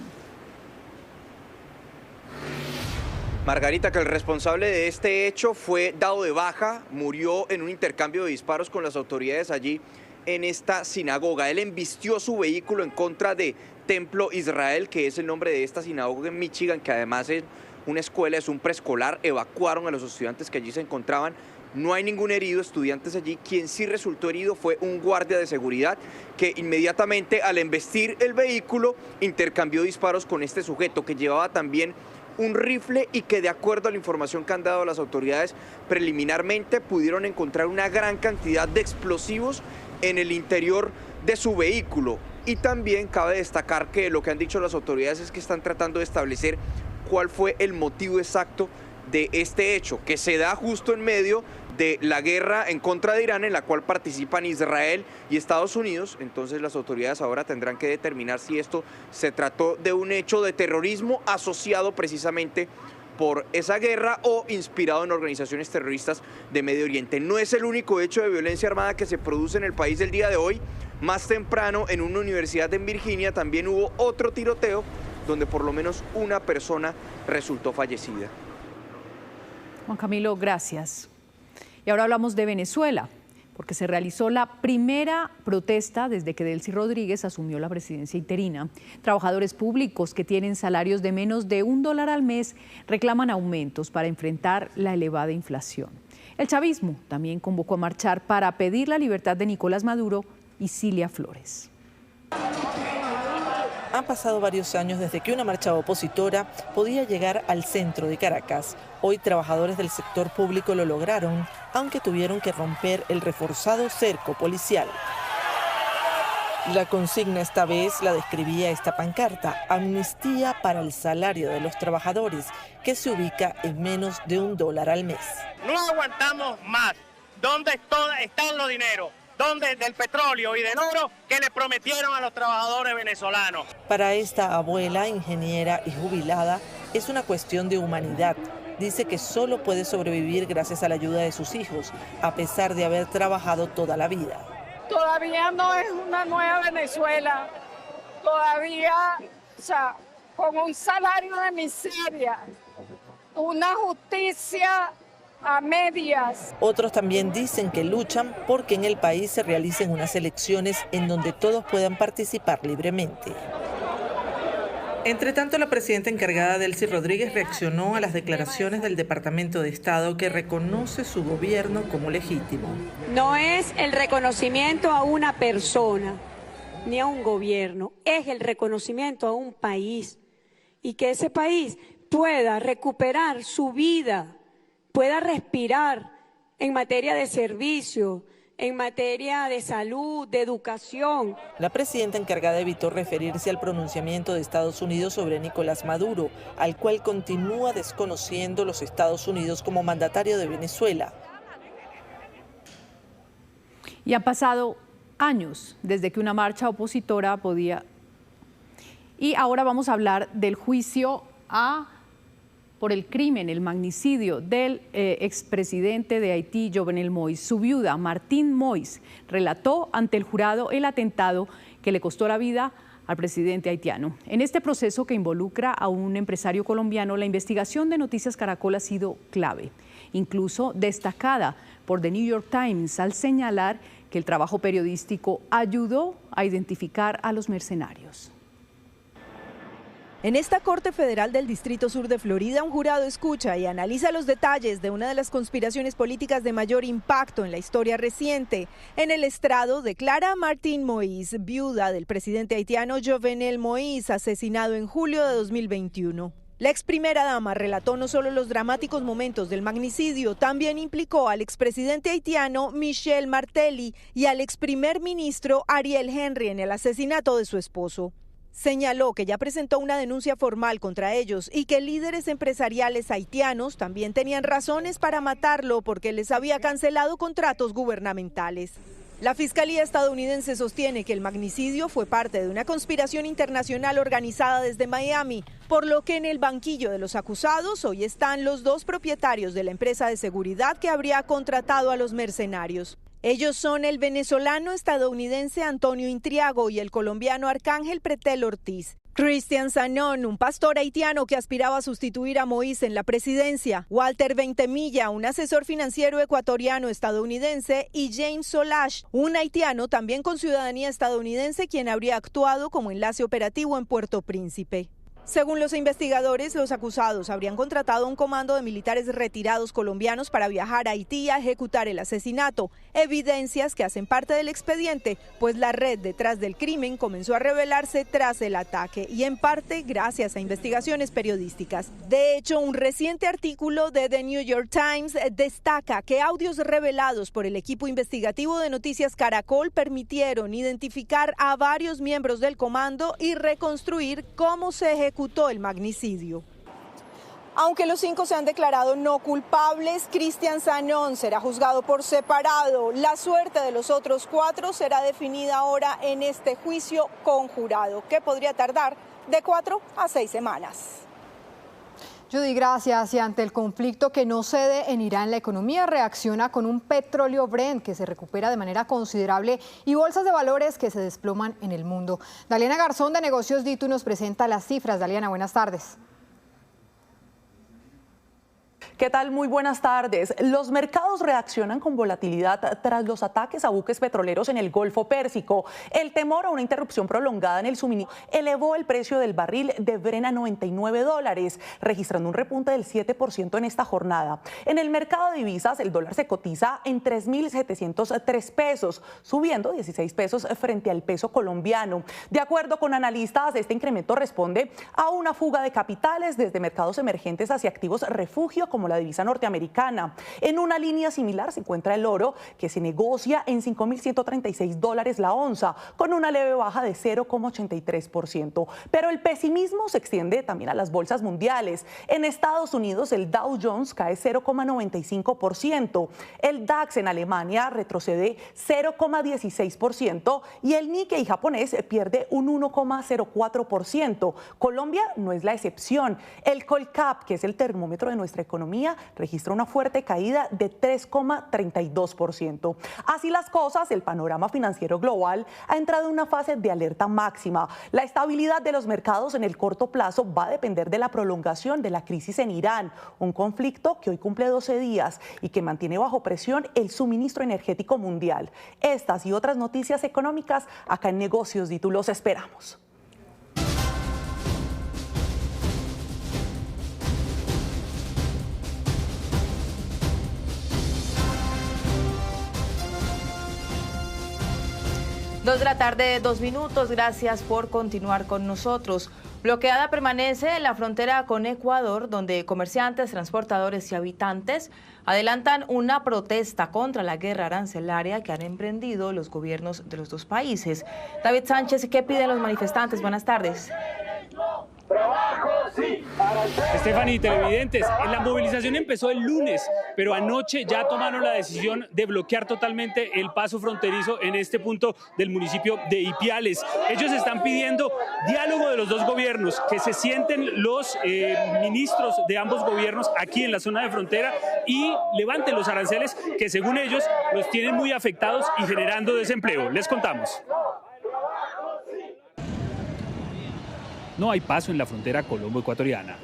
Margarita, que el responsable de este hecho fue dado de baja, murió en un intercambio de disparos con las autoridades allí en esta sinagoga. Él embistió su vehículo en contra de Templo Israel, que es el nombre de esta sinagoga en Michigan, que además es una escuela, es un preescolar. Evacuaron a los estudiantes que allí se encontraban. No hay ningún herido, estudiantes allí. Quien sí resultó herido fue un guardia de seguridad que inmediatamente al embestir el vehículo intercambió disparos con este sujeto, que llevaba también un rifle y que, de acuerdo a la información que han dado las autoridades preliminarmente, pudieron encontrar una gran cantidad de explosivos en el interior de su vehículo. Y también cabe destacar que lo que han dicho las autoridades es que están tratando de establecer cuál fue el motivo exacto de este hecho, que se da justo en medio de la guerra en contra de Irán, en la cual participan Israel y Estados Unidos. Entonces las autoridades ahora tendrán que determinar si esto se trató de un hecho de terrorismo asociado precisamente por esa guerra o inspirado en organizaciones terroristas de Medio Oriente. No es el único hecho de violencia armada que se produce en el país el día de hoy. Más temprano, en una universidad en Virginia, también hubo otro tiroteo donde por lo menos una persona resultó fallecida. Juan Camilo, gracias. Y ahora hablamos de Venezuela, porque se realizó la primera protesta desde que Delcy Rodríguez asumió la presidencia interina. Trabajadores públicos que tienen salarios de menos de $1 al mes reclaman aumentos para enfrentar la elevada inflación. El chavismo también convocó a marchar para pedir la libertad de Nicolás Maduro y Cilia Flores. Han pasado varios años desde que una marcha opositora podía llegar al centro de Caracas. Hoy trabajadores del sector público lo lograron, aunque tuvieron que romper el reforzado cerco policial. La consigna esta vez la describía esta pancarta: amnistía para el salario de los trabajadores, que se ubica en menos de $1 al mes. No aguantamos más. ¿Dónde están los dineros? ¿Dónde? Del petróleo y del oro que le prometieron a los trabajadores venezolanos. Para esta abuela, ingeniera y jubilada, es una cuestión de humanidad. Dice que solo puede sobrevivir gracias a la ayuda de sus hijos, a pesar de haber trabajado toda la vida. Todavía no es una nueva Venezuela, todavía, con un salario de miseria, una justicia a medias. Otros también dicen que luchan porque en el país se realicen unas elecciones en donde todos puedan participar libremente. Entre tanto, la presidenta encargada Delcy Rodríguez reaccionó a las declaraciones del Departamento de Estado, que reconoce su gobierno como legítimo. No es el reconocimiento a una persona ni a un gobierno, es el reconocimiento a un país, y que ese país pueda recuperar su vida, pueda respirar en materia de servicio, en materia de salud, de educación. La presidenta encargada evitó referirse al pronunciamiento de Estados Unidos sobre Nicolás Maduro, al cual continúa desconociendo los Estados Unidos como mandatario de Venezuela. Y han pasado años desde que una marcha opositora podía... Y ahora vamos a hablar del juicio por el crimen, el magnicidio del expresidente de Haití, Jovenel Moïse. Su viuda, Martine Moïse, relató ante el jurado el atentado que le costó la vida al presidente haitiano. En este proceso, que involucra a un empresario colombiano, la investigación de Noticias Caracol ha sido clave, incluso destacada por The New York Times, al señalar que el trabajo periodístico ayudó a identificar a los mercenarios. En esta Corte Federal del Distrito Sur de Florida, un jurado escucha y analiza los detalles de una de las conspiraciones políticas de mayor impacto en la historia reciente. En el estrado declara a Martine Moïse, viuda del presidente haitiano Jovenel Moïse, asesinado en julio de 2021. La ex primera dama relató no solo los dramáticos momentos del magnicidio, también implicó al expresidente haitiano Michel Martelly y al ex primer ministro Ariel Henry en el asesinato de su esposo. Señaló que ya presentó una denuncia formal contra ellos y que líderes empresariales haitianos también tenían razones para matarlo porque les había cancelado contratos gubernamentales. La Fiscalía estadounidense sostiene que el magnicidio fue parte de una conspiración internacional organizada desde Miami, por lo que en el banquillo de los acusados hoy están los dos propietarios de la empresa de seguridad que habría contratado a los mercenarios. Ellos son el venezolano estadounidense Antonio Intriago y el colombiano Arcángel Pretel Ortiz. Cristian Sanón, un pastor haitiano que aspiraba a sustituir a Moïse en la presidencia, Walter Ventemilla, un asesor financiero ecuatoriano estadounidense, y James Solash, un haitiano también con ciudadanía estadounidense, quien habría actuado como enlace operativo en Puerto Príncipe. Según los investigadores, los acusados habrían contratado un comando de militares retirados colombianos para viajar a Haití a ejecutar el asesinato, evidencias que hacen parte del expediente, pues la red detrás del crimen comenzó a revelarse tras el ataque y en parte gracias a investigaciones periodísticas. De hecho, un reciente artículo de The New York Times destaca que audios revelados por el equipo investigativo de Noticias Caracol permitieron identificar a varios miembros del comando y reconstruir cómo se ejecutó el magnicidio. Aunque los 5 se han declarado no culpables, Cristian Sanón será juzgado por separado. La suerte de los otros 4 será definida ahora en este juicio conjurado, que podría tardar de 4 a 6 semanas. Judy, gracias. Y ante el conflicto que no cede en Irán, la economía reacciona con un petróleo Brent que se recupera de manera considerable y bolsas de valores que se desploman en el mundo. Daliana Garzón de Negocios Ditu nos presenta las cifras. Daliana, buenas tardes. ¿Qué tal? Muy buenas tardes. Los mercados reaccionan con volatilidad tras los ataques a buques petroleros en el Golfo Pérsico. El temor a una interrupción prolongada en el suministro elevó el precio del barril de Brent a $99, registrando un repunte del 7% en esta jornada. En el mercado de divisas, el dólar se cotiza en 3.703 pesos, subiendo 16 pesos frente al peso colombiano. De acuerdo con analistas, este incremento responde a una fuga de capitales desde mercados emergentes hacia activos refugio como la divisa norteamericana. En una línea similar se encuentra el oro, que se negocia en $5.136 la onza, con una leve baja de 0,83%. Pero el pesimismo se extiende también a las bolsas mundiales. En Estados Unidos, el Dow Jones cae 0,95%, el DAX en Alemania retrocede 0,16% y el Nikkei japonés pierde un 1,04%. Colombia no es la excepción. El Colcap, que es el termómetro de nuestra economía, registra una fuerte caída de 3,32%. Así las cosas, el panorama financiero global ha entrado en una fase de alerta máxima. La estabilidad de los mercados en el corto plazo va a depender de la prolongación de la crisis en Irán, un conflicto que hoy cumple 12 días y que mantiene bajo presión el suministro energético mundial. Estas y otras noticias económicas acá en Negocios Ditu los esperamos. Dos de la tarde, 2 minutos. Gracias por continuar con nosotros. Bloqueada permanece la frontera con Ecuador, donde comerciantes, transportadores y habitantes adelantan una protesta contra la guerra arancelaria que han emprendido los gobiernos de los dos países. David Sánchez, ¿qué piden los manifestantes? Buenas tardes. Trabajo, sí. Stephanie, televidentes, la movilización empezó el lunes, pero anoche ya tomaron la decisión de bloquear totalmente el paso fronterizo en este punto del municipio de Ipiales. Ellos están pidiendo diálogo de los dos gobiernos, que se sienten los ministros de ambos gobiernos aquí en la zona de frontera y levanten los aranceles que según ellos los tienen muy afectados y generando desempleo. Les contamos. No hay paso en la frontera colombo-ecuatoriana.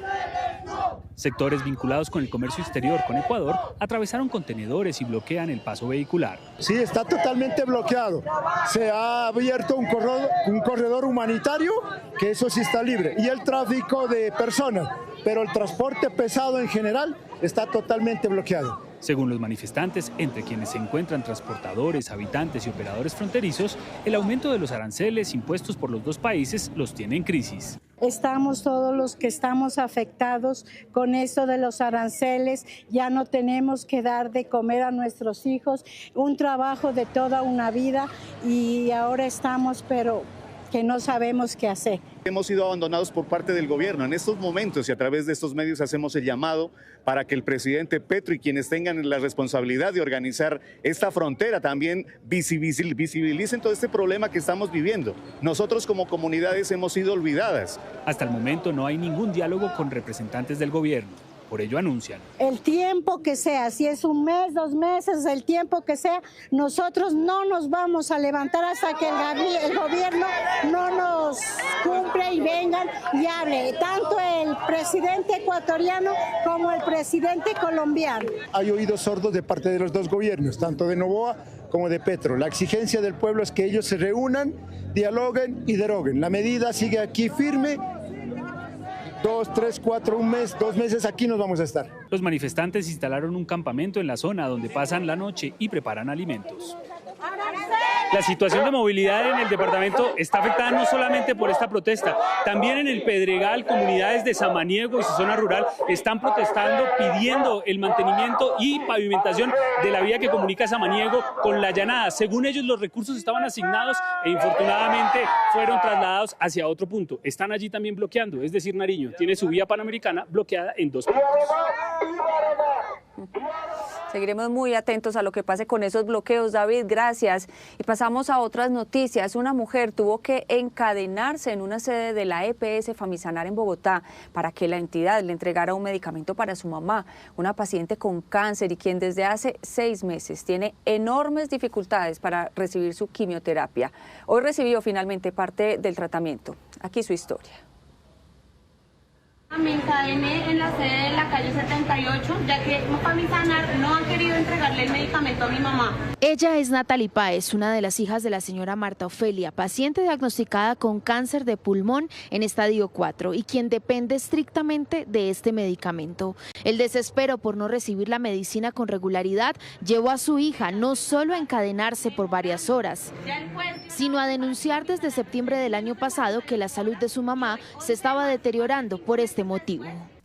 Sectores vinculados con el comercio exterior con Ecuador atravesaron contenedores y bloquean el paso vehicular. Sí, está totalmente bloqueado. Se ha abierto un corredor humanitario, que eso sí está libre, y el tráfico de personas, pero el transporte pesado en general está totalmente bloqueado. Según los manifestantes, entre quienes se encuentran transportadores, habitantes y operadores fronterizos, el aumento de los aranceles impuestos por los dos países los tiene en crisis. Estamos todos los que estamos afectados con esto de los aranceles, ya no tenemos que dar de comer a nuestros hijos, un trabajo de toda una vida y ahora estamos pero que no sabemos qué hacer. Hemos sido abandonados por parte del gobierno. En estos momentos y a través de estos medios hacemos el llamado para que el presidente Petro y quienes tengan la responsabilidad de organizar esta frontera también visibilicen todo este problema que estamos viviendo. Nosotros como comunidades hemos sido olvidadas. Hasta el momento no hay ningún diálogo con representantes del gobierno. Por ello anuncian. El tiempo que sea, si es un mes, 2 meses, el tiempo que sea, nosotros no nos vamos a levantar hasta que el gobierno no nos cumple y vengan y hable, tanto el presidente ecuatoriano como el presidente colombiano. Hay oídos sordos de parte de los dos gobiernos, tanto de Noboa como de Petro. La exigencia del pueblo es que ellos se reúnan, dialoguen y deroguen. La medida sigue aquí firme. 2, 3, 4, un mes, 2 meses, aquí nos vamos a estar. Los manifestantes instalaron un campamento en la zona donde pasan la noche y preparan alimentos. La situación de movilidad en el departamento está afectada no solamente por esta protesta, también en el Pedregal, comunidades de Samaniego y su zona rural están protestando, pidiendo el mantenimiento y pavimentación de la vía que comunica Samaniego con La Llanada. Según ellos, los recursos estaban asignados e infortunadamente fueron trasladados hacia otro punto. Están allí también bloqueando, es decir, Nariño tiene su vía panamericana bloqueada en 2 puntos. Seguiremos muy atentos a lo que pase con esos bloqueos, David, gracias. Y pasamos a otras noticias. Una mujer tuvo que encadenarse en una sede de la EPS Famisanar en Bogotá para que la entidad le entregara un medicamento para su mamá, una paciente con cáncer y quien desde hace 6 meses tiene enormes dificultades para recibir su quimioterapia. Hoy recibió finalmente parte del tratamiento. Aquí su historia. Me encadené en la sede de la calle 78, ya que Famisanar no han querido entregarle el medicamento a mi mamá. Ella es Natalie Páez, una de las hijas de la señora Marta Ofelia, paciente diagnosticada con cáncer de pulmón en estadio 4 y quien depende estrictamente de este medicamento. El desespero por no recibir la medicina con regularidad llevó a su hija no solo a encadenarse por varias horas, sino a denunciar desde septiembre del año pasado que la salud de su mamá se estaba deteriorando por este motivo.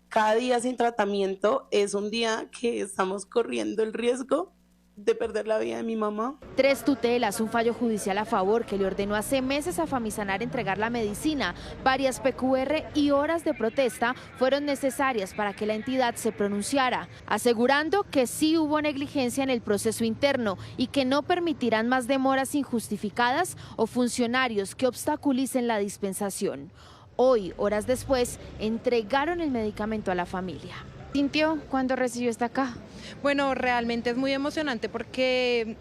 Cada día sin tratamiento es un día que estamos corriendo el riesgo de perder la vida de mi mamá. 3 tutelas, un fallo judicial a favor que le ordenó hace meses a Famisanar entregar la medicina, varias PQR y horas de protesta fueron necesarias para que la entidad se pronunciara, asegurando que sí hubo negligencia en el proceso interno y que no permitirán más demoras injustificadas o funcionarios que obstaculicen la dispensación. Hoy, horas después, entregaron el medicamento a la familia. ¿Sintió cuando recibió esta caja? Bueno, realmente es muy emocionante porque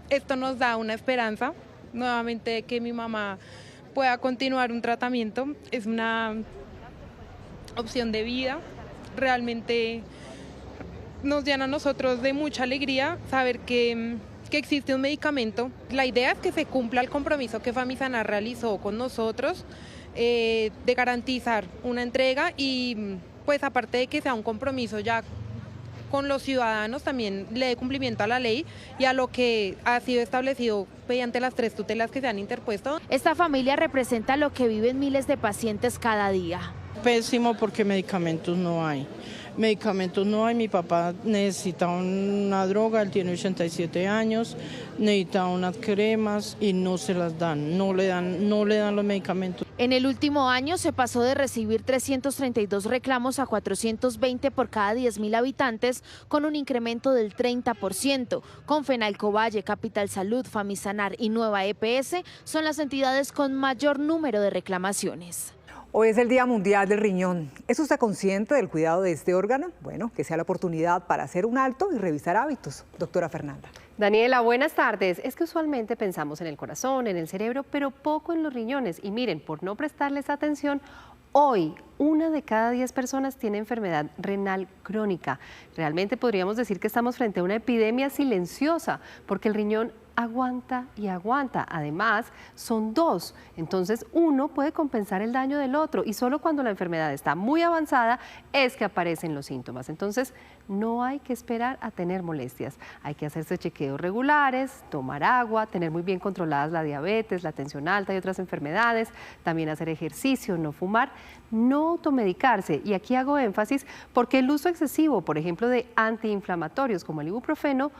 esto nos da una esperanza, nuevamente, de que mi mamá pueda continuar un tratamiento. Es una opción de vida. Realmente nos llena a nosotros de mucha alegría saber que existe un medicamento. La idea es que se cumpla el compromiso que Famisanar realizó con nosotros de garantizar una entrega y pues aparte de que sea un compromiso ya con los ciudadanos, también le dé cumplimiento a la ley y a lo que ha sido establecido mediante las 3 tutelas que se han interpuesto. Esta familia representa lo que viven miles de pacientes cada día. Pésimo porque medicamentos no hay. Medicamentos no hay, mi papá necesita una droga, él tiene 87 años, necesita unas cremas y no se las dan, no le dan los medicamentos. En el último año se pasó de recibir 332 reclamos a 420 por cada 10.000 habitantes, con un incremento del 30%. Confenalco Valle, Capital Salud, Famisanar y Nueva EPS son las entidades con mayor número de reclamaciones. Hoy es el Día Mundial del Riñón. ¿Es usted consciente del cuidado de este órgano? Bueno, que sea la oportunidad para hacer un alto y revisar hábitos. Doctora Fernanda. Daniela, buenas tardes. Es que usualmente pensamos en el corazón, en el cerebro, pero poco en los riñones. Y miren, por no prestarles atención, hoy 1 de cada 10 personas tiene enfermedad renal crónica. Realmente podríamos decir que estamos frente a una epidemia silenciosa, porque el riñón aguanta y aguanta. Además, son 2, entonces uno puede compensar el daño del otro y solo cuando la enfermedad está muy avanzada es que aparecen los síntomas. Entonces, no hay que esperar a tener molestias. Hay que hacerse chequeos regulares, tomar agua, tener muy bien controladas la diabetes, la tensión alta y otras enfermedades, también hacer ejercicio, no fumar, no automedicarse. Y aquí hago énfasis porque el uso excesivo, por ejemplo, de antiinflamatorios como el ibuprofeno,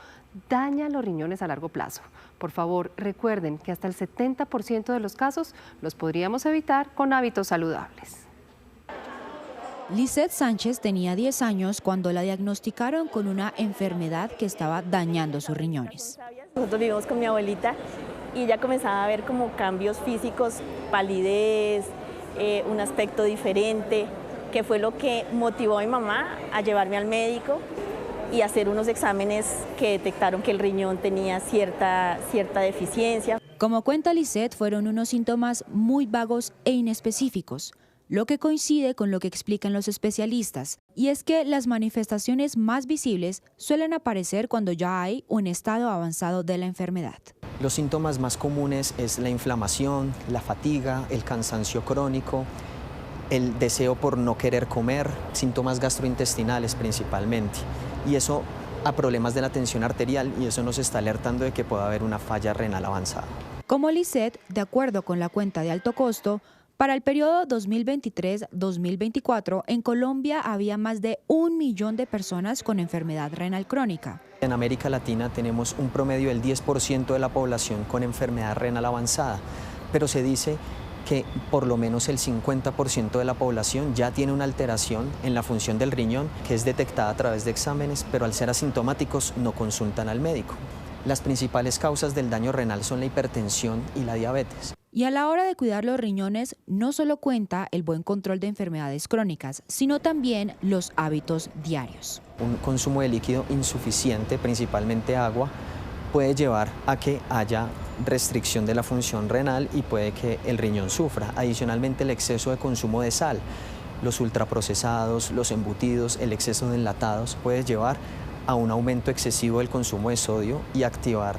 daña los riñones a largo plazo. Por favor, recuerden que hasta el 70% de los casos los podríamos evitar con hábitos saludables. Lisette Sánchez tenía 10 años cuando la diagnosticaron con una enfermedad que estaba dañando sus riñones. Nosotros vivimos con mi abuelita y ya comenzaba a ver como cambios físicos, palidez, un aspecto diferente, que fue lo que motivó a mi mamá a llevarme al médico y hacer unos exámenes que detectaron que el riñón tenía cierta deficiencia. Como cuenta Lisette, fueron unos síntomas muy vagos e inespecíficos, lo que coincide con lo que explican los especialistas, y es que las manifestaciones más visibles suelen aparecer cuando ya hay un estado avanzado de la enfermedad. Los síntomas más comunes es la inflamación, la fatiga, el cansancio crónico, el deseo por no querer comer, síntomas gastrointestinales principalmente, y eso a problemas de la tensión arterial, y eso nos está alertando de que puede haber una falla renal avanzada. Como Lisette, de acuerdo con la cuenta de alto costo, para el periodo 2023-2024, en Colombia había más de 1 millón de personas con enfermedad renal crónica. En América Latina tenemos un promedio del 10% de la población con enfermedad renal avanzada, pero se dice que por lo menos el 50% de la población ya tiene una alteración en la función del riñón que es detectada a través de exámenes, pero al ser asintomáticos no consultan al médico. Las principales causas del daño renal son la hipertensión y la diabetes. Y a la hora de cuidar los riñones, no solo cuenta el buen control de enfermedades crónicas, sino también los hábitos diarios. Un consumo de líquido insuficiente, principalmente agua, puede llevar a que haya restricción de la función renal y puede que el riñón sufra. Adicionalmente, el exceso de consumo de sal, los ultraprocesados, los embutidos, el exceso de enlatados puede llevar a un aumento excesivo del consumo de sodio y activar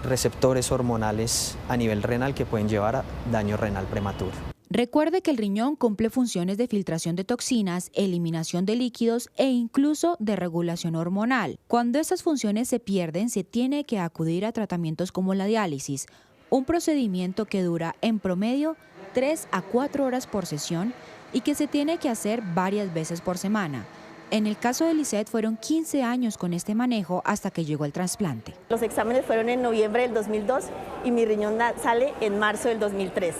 receptores hormonales a nivel renal que pueden llevar a daño renal prematuro. Recuerde que el riñón cumple funciones de filtración de toxinas, eliminación de líquidos e incluso de regulación hormonal. Cuando estas funciones se pierden, se tiene que acudir a tratamientos como la diálisis, un procedimiento que dura en promedio 3 a 4 horas por sesión y que se tiene que hacer varias veces por semana. En el caso de Lisette fueron 15 años con este manejo hasta que llegó el trasplante. Los exámenes fueron en noviembre del 2002 y mi riñón sale en marzo del 2003.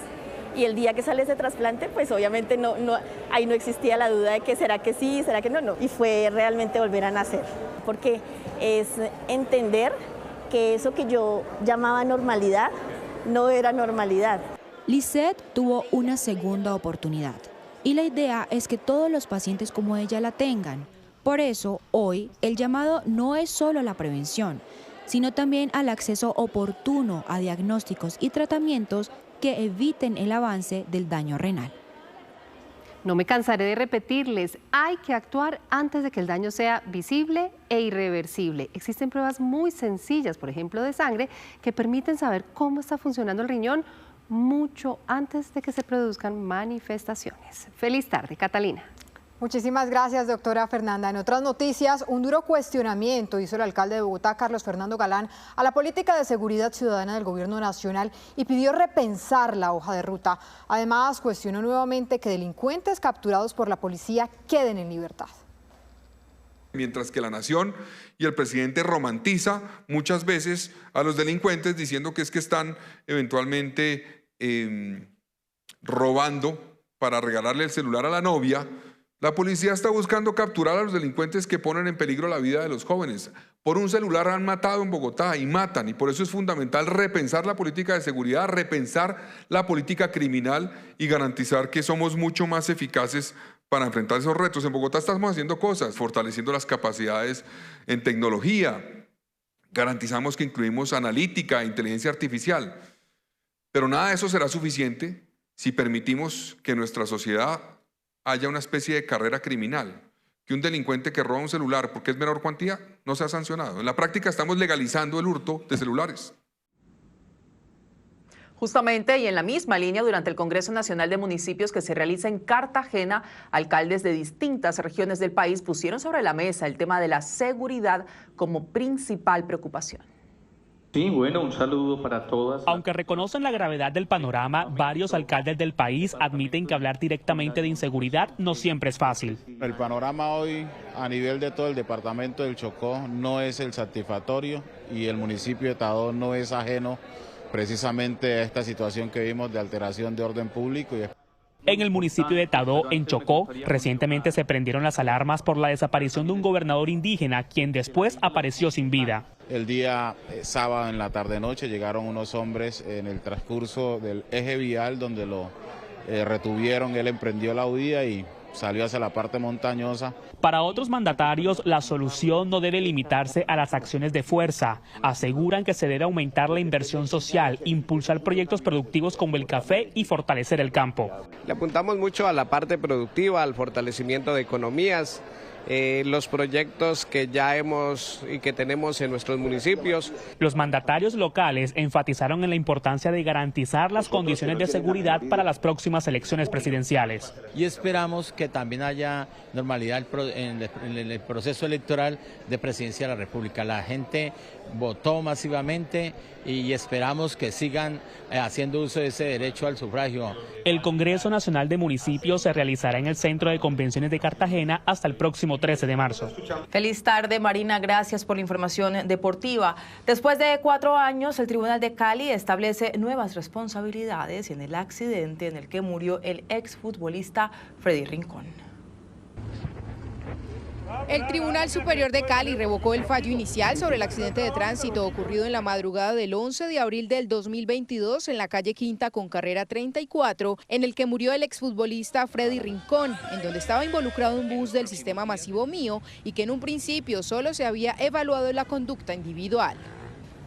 Y el día que sale ese trasplante, pues obviamente ahí no existía la duda de que será que sí, será que no. Y fue realmente volver a nacer, porque es entender que eso que yo llamaba normalidad no era normalidad. Lisette tuvo una segunda oportunidad. Y la idea es que todos los pacientes como ella la tengan. Por eso, hoy, el llamado no es solo a la prevención, sino también al acceso oportuno a diagnósticos y tratamientos que eviten el avance del daño renal. No me cansaré de repetirles, hay que actuar antes de que el daño sea visible e irreversible. Existen pruebas muy sencillas, por ejemplo de sangre, que permiten saber cómo está funcionando el riñón mucho antes de que se produzcan manifestaciones. Feliz tarde, Catalina. Muchísimas gracias, doctora Fernanda. En otras noticias, un duro cuestionamiento hizo el alcalde de Bogotá, Carlos Fernando Galán, a la política de seguridad ciudadana del gobierno nacional y pidió repensar la hoja de ruta. Además, cuestionó nuevamente que delincuentes capturados por la policía queden en libertad. Mientras que la nación y el presidente romantiza muchas veces a los delincuentes diciendo que es que están eventualmente robando para regalarle el celular a la novia, la policía está buscando capturar a los delincuentes que ponen en peligro la vida de los jóvenes. Por un celular han matado en Bogotá y matan, y por eso es fundamental repensar la política de seguridad, repensar la política criminal y garantizar que somos mucho más eficaces para enfrentar esos retos. En Bogotá estamos haciendo cosas, fortaleciendo las capacidades en tecnología, garantizamos que incluimos analítica, inteligencia artificial, pero nada de eso será suficiente si permitimos que en nuestra sociedad haya una especie de carrera criminal, que un delincuente que roba un celular porque es menor cuantía no sea sancionado. En la práctica estamos legalizando el hurto de celulares. Justamente y en la misma línea, durante el Congreso Nacional de Municipios que se realiza en Cartagena, alcaldes de distintas regiones del país pusieron sobre la mesa el tema de la seguridad como principal preocupación. Sí, bueno, un saludo para todas. Aunque reconocen la gravedad del panorama, varios alcaldes del país admiten que hablar directamente de inseguridad no siempre es fácil. El panorama hoy a nivel de todo el departamento del Chocó no es el satisfactorio y el municipio de Tadó no es ajeno precisamente a esta situación que vimos de alteración de orden público. En el municipio de Tadó, en Chocó, recientemente se prendieron las alarmas por la desaparición de un gobernador indígena, quien después apareció sin vida. El día sábado en la tarde-noche llegaron unos hombres en el transcurso del eje vial donde lo retuvieron, él emprendió la huida y salió hacia la parte montañosa. Para otros mandatarios, la solución no debe limitarse a las acciones de fuerza. Aseguran que se debe aumentar la inversión social, impulsar proyectos productivos como el café y fortalecer el campo. Le apuntamos mucho a la parte productiva, al fortalecimiento de economías, los proyectos que ya hemos y que tenemos en nuestros municipios. Los mandatarios locales enfatizaron en la importancia de garantizar las condiciones de seguridad para las próximas elecciones presidenciales. Y esperamos que también haya normalidad en el proceso electoral de presidencia de la República. La gente votó masivamente y esperamos que sigan haciendo uso de ese derecho al sufragio. El Congreso Nacional de Municipios se realizará en el Centro de Convenciones de Cartagena hasta el próximo 13 de marzo. Feliz tarde, Marina, gracias por la información deportiva. Después de 4 años, el Tribunal de Cali establece nuevas responsabilidades en el accidente en el que murió el exfutbolista Freddy Rincón. El Tribunal Superior de Cali revocó el fallo inicial sobre el accidente de tránsito ocurrido en la madrugada del 11 de abril del 2022 en la calle Quinta con carrera 34, en el que murió el exfutbolista Freddy Rincón, en donde estaba involucrado un bus del sistema masivo Mío y que en un principio solo se había evaluado la conducta individual.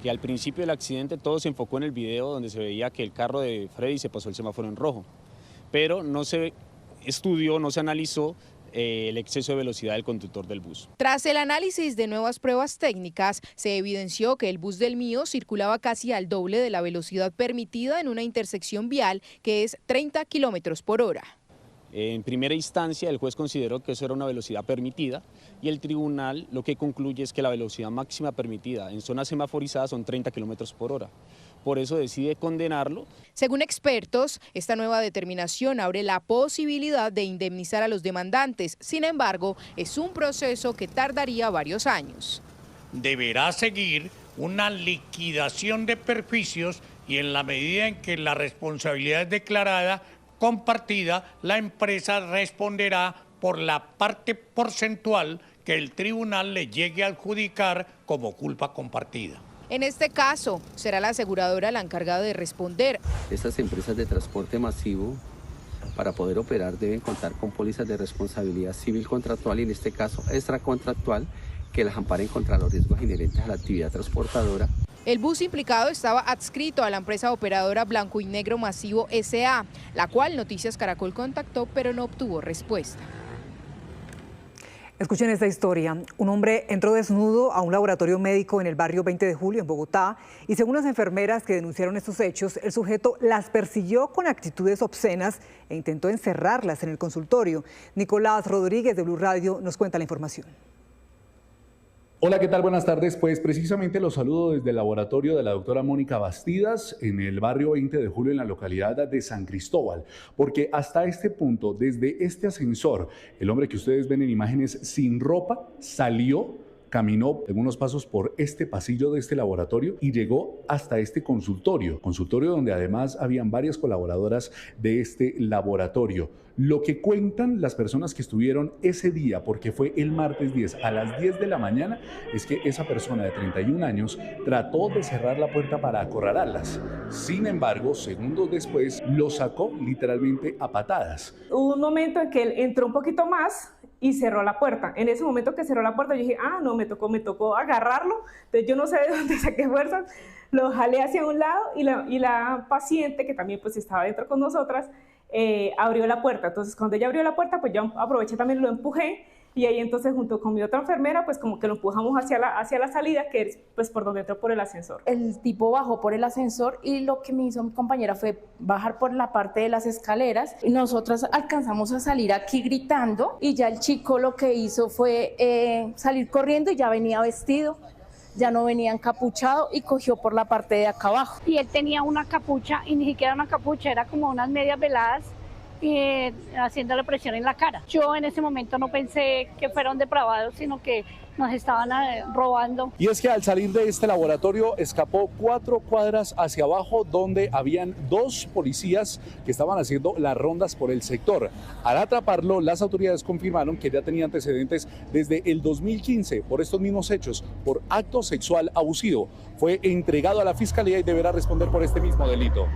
Que al principio del accidente todo se enfocó en el video donde se veía que el carro de Freddy se pasó el semáforo en rojo, pero no se estudió, no se analizó el exceso de velocidad del conductor del bus. Tras el análisis de nuevas pruebas técnicas, se evidenció que el bus del Mío circulaba casi al doble de la velocidad permitida en una intersección vial que es 30 kilómetros por hora. En primera instancia, el juez consideró que eso era una velocidad permitida y el tribunal lo que concluye es que la velocidad máxima permitida en zonas semaforizadas son 30 kilómetros por hora. Por eso decide condenarlo. Según expertos, esta nueva determinación abre la posibilidad de indemnizar a los demandantes. Sin embargo, es un proceso que tardaría varios años. Deberá seguir una liquidación de perjuicios y en la medida en que la responsabilidad es declarada compartida, la empresa responderá por la parte porcentual que el tribunal le llegue a adjudicar como culpa compartida. En este caso, será la aseguradora la encargada de responder. Estas empresas de transporte masivo, para poder operar, deben contar con pólizas de responsabilidad civil contractual y en este caso extracontractual que las amparen contra los riesgos inherentes a la actividad transportadora. El bus implicado estaba adscrito a la empresa operadora Blanco y Negro Masivo S.A., la cual Noticias Caracol contactó pero no obtuvo respuesta. Escuchen esta historia. Un hombre entró desnudo a un laboratorio médico en el barrio 20 de Julio, en Bogotá, y según las enfermeras que denunciaron estos hechos, el sujeto las persiguió con actitudes obscenas e intentó encerrarlas en el consultorio. Nicolás Rodríguez de Blue Radio nos cuenta la información. Hola, ¿qué tal? Buenas tardes. Pues precisamente los saludo desde el laboratorio de la doctora Mónica Bastidas en el barrio 20 de Julio en la localidad de San Cristóbal, porque hasta este punto, desde este ascensor, el hombre que ustedes ven en imágenes sin ropa salió, caminó algunos pasos por este pasillo de este laboratorio y llegó hasta este consultorio donde además habían varias colaboradoras de este laboratorio. Lo que cuentan las personas que estuvieron ese día, porque fue el martes 10 a las 10 de la mañana, es que esa persona de 31 años trató de cerrar la puerta para acorralarlas. Sin embargo, segundos después, lo sacó literalmente a patadas. Hubo un momento en que él entró un poquito más y cerró la puerta. En ese momento que cerró la puerta yo dije, no, me tocó agarrarlo. Entonces yo no sé de dónde saqué fuerzas, lo jalé hacia un lado y la paciente, que también pues estaba dentro con nosotras, abrió la puerta. Entonces cuando ella abrió la puerta, pues yo aproveché también, lo empujé y ahí entonces junto con mi otra enfermera, pues como que lo empujamos hacia la salida, que es pues por donde entró por el ascensor. El tipo bajó por el ascensor y lo que me hizo mi compañera fue bajar por la parte de las escaleras. Y nosotras alcanzamos a salir aquí gritando y ya el chico lo que hizo fue salir corriendo y ya venía vestido. ya no venía encapuchado y cogió por la parte de acá abajo. Y él tenía una capucha, y ni siquiera una capucha, era como unas medias veladas, haciéndole presión en la cara. Yo en ese momento no pensé que fueron depravados, sino que nos estaban robando. Y es que al salir de este laboratorio escapó 4 cuadras hacia abajo, donde habían 2 policías que estaban haciendo las rondas por el sector. Al atraparlo, las autoridades confirmaron que ya tenía antecedentes desde el 2015 por estos mismos hechos, por acto sexual abusivo. Fue entregado a la fiscalía y deberá responder por este mismo delito.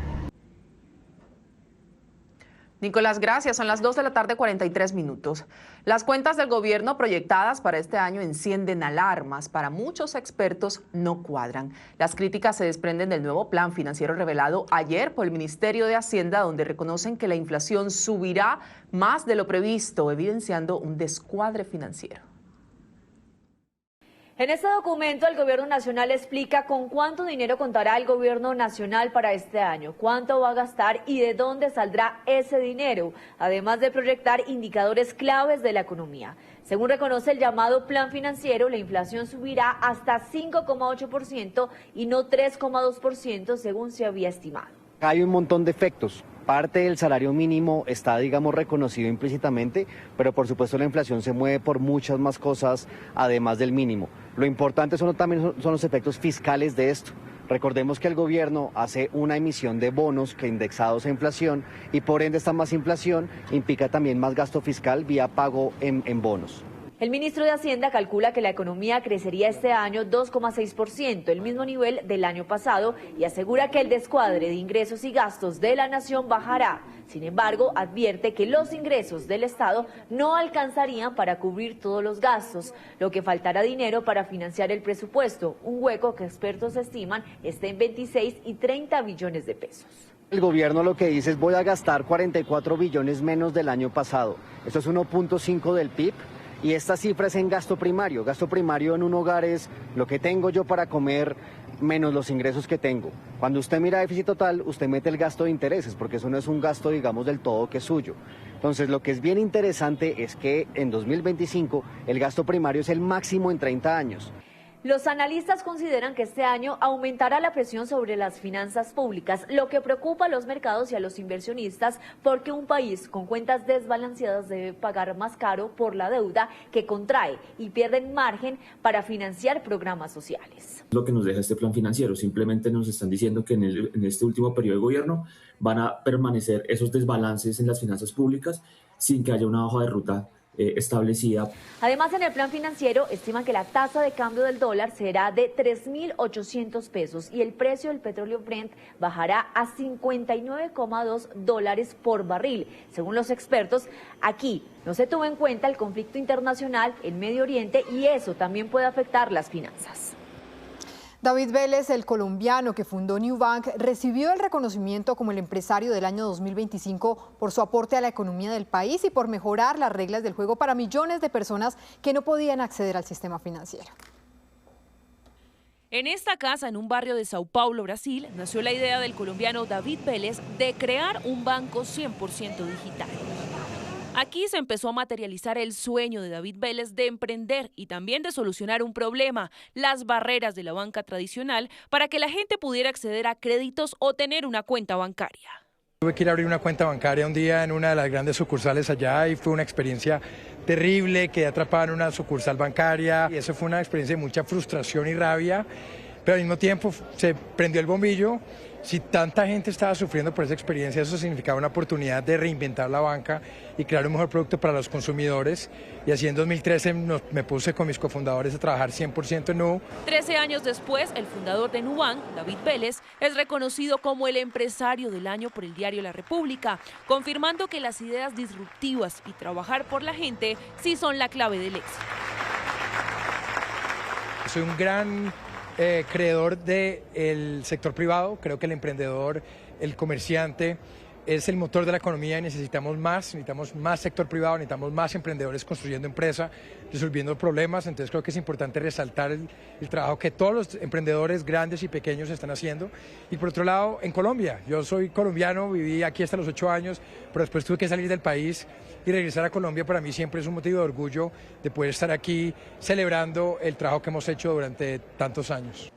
Nicolás, gracias. Son las 2 de la tarde, 43 minutos. Las cuentas del gobierno proyectadas para este año encienden alarmas. Para muchos expertos no cuadran. Las críticas se desprenden del nuevo plan financiero revelado ayer por el Ministerio de Hacienda, donde reconocen que la inflación subirá más de lo previsto, evidenciando un descuadre financiero. En este documento, el Gobierno Nacional explica con cuánto dinero contará el Gobierno Nacional para este año, cuánto va a gastar y de dónde saldrá ese dinero, además de proyectar indicadores claves de la economía. Según reconoce el llamado Plan Financiero, la inflación subirá hasta 5,8% y no 3,2% según se había estimado. Hay un montón de efectos. Parte del salario mínimo está, digamos, reconocido implícitamente, pero por supuesto la inflación se mueve por muchas más cosas además del mínimo. Lo importante también son los efectos fiscales de esto. Recordemos que el gobierno hace una emisión de bonos que indexados a inflación y por ende esta más inflación implica también más gasto fiscal vía pago en bonos. El ministro de Hacienda calcula que la economía crecería este año 2,6%, el mismo nivel del año pasado, y asegura que el descuadre de ingresos y gastos de la nación bajará. Sin embargo, advierte que los ingresos del Estado no alcanzarían para cubrir todos los gastos, lo que faltará dinero para financiar el presupuesto, un hueco que expertos estiman está en 26 y 30 billones de pesos. El gobierno lo que dice es voy a gastar 44 billones menos del año pasado. Esto es 1.5 del PIB. Y esta cifra es en gasto primario. Gasto primario en un hogar es lo que tengo yo para comer menos los ingresos que tengo. Cuando usted mira déficit total, usted mete el gasto de intereses, porque eso no es un gasto, digamos, del todo que es suyo. Entonces, lo que es bien interesante es que en 2025 el gasto primario es el máximo en 30 años. Los analistas consideran que este año aumentará la presión sobre las finanzas públicas, lo que preocupa a los mercados y a los inversionistas, porque un país con cuentas desbalanceadas debe pagar más caro por la deuda que contrae y pierden margen para financiar programas sociales. Lo que nos deja este plan financiero, simplemente nos están diciendo que en este último periodo de gobierno van a permanecer esos desbalances en las finanzas públicas sin que haya una hoja de ruta establecida. Además, en el plan financiero estiman que la tasa de cambio del dólar será de 3.800 pesos y el precio del petróleo Brent bajará a $59,2 por barril. Según los expertos, aquí no se tuvo en cuenta el conflicto internacional en Medio Oriente y eso también puede afectar las finanzas. David Vélez, el colombiano que fundó Nubank, recibió el reconocimiento como el empresario del año 2025 por su aporte a la economía del país y por mejorar las reglas del juego para millones de personas que no podían acceder al sistema financiero. En esta casa, en un barrio de Sao Paulo, Brasil, nació la idea del colombiano David Vélez de crear un banco 100% digital. Aquí se empezó a materializar el sueño de David Vélez de emprender y también de solucionar un problema, las barreras de la banca tradicional, para que la gente pudiera acceder a créditos o tener una cuenta bancaria. Tuve que ir a abrir una cuenta bancaria un día en una de las grandes sucursales allá y fue una experiencia terrible, quedé atrapado en una sucursal bancaria y eso fue una experiencia de mucha frustración y rabia, pero al mismo tiempo se prendió el bombillo. Si tanta gente estaba sufriendo por esa experiencia, eso significaba una oportunidad de reinventar la banca y crear un mejor producto para los consumidores. Y así en 2013 me puse con mis cofundadores a trabajar 100% en Nu. 13 años después, el fundador de Nubank, David Vélez, es reconocido como el empresario del año por el diario La República, confirmando que las ideas disruptivas y trabajar por la gente sí son la clave del éxito. Soy un gran creedor del sector privado. Creo que el emprendedor, el comerciante, es el motor de la economía y necesitamos más sector privado, necesitamos más emprendedores construyendo empresa, resolviendo problemas. Entonces creo que es importante resaltar el trabajo que todos los emprendedores grandes y pequeños están haciendo. Y por otro lado, en Colombia, yo soy colombiano, viví aquí hasta los 8 años, pero después tuve que salir del país y regresar a Colombia para mí siempre es un motivo de orgullo de poder estar aquí celebrando el trabajo que hemos hecho durante tantos años.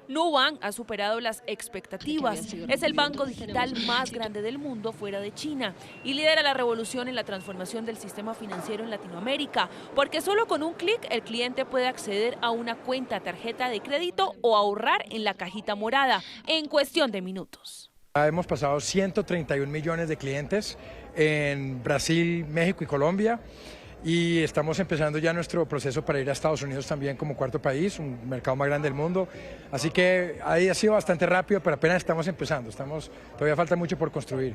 Nubank ha superado las expectativas. Es el banco digital más grande del mundo fuera de China y lidera la revolución en la transformación del sistema financiero en Latinoamérica, porque solo con un clic el cliente puede acceder a una cuenta, tarjeta de crédito o ahorrar en la cajita morada en cuestión de minutos. Hemos pasado 131 millones de clientes en Brasil, México y Colombia. Y estamos empezando ya nuestro proceso para ir a Estados Unidos también como cuarto país, un mercado más grande del mundo. Así que ahí ha sido bastante rápido, pero apenas estamos empezando. Todavía falta mucho por construir.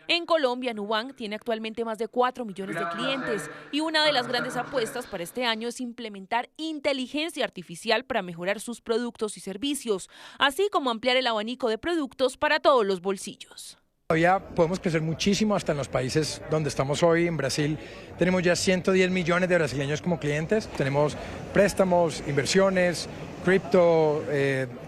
En Colombia, Nubank tiene actualmente más de 4 millones de clientes y una de las grandes apuestas para este año es implementar inteligencia artificial para mejorar sus productos y servicios, así como ampliar el abanico de productos para todos los bolsillos. Todavía podemos crecer muchísimo hasta en los países donde estamos hoy. En Brasil tenemos ya 110 millones de brasileños como clientes. Tenemos préstamos, inversiones, cripto,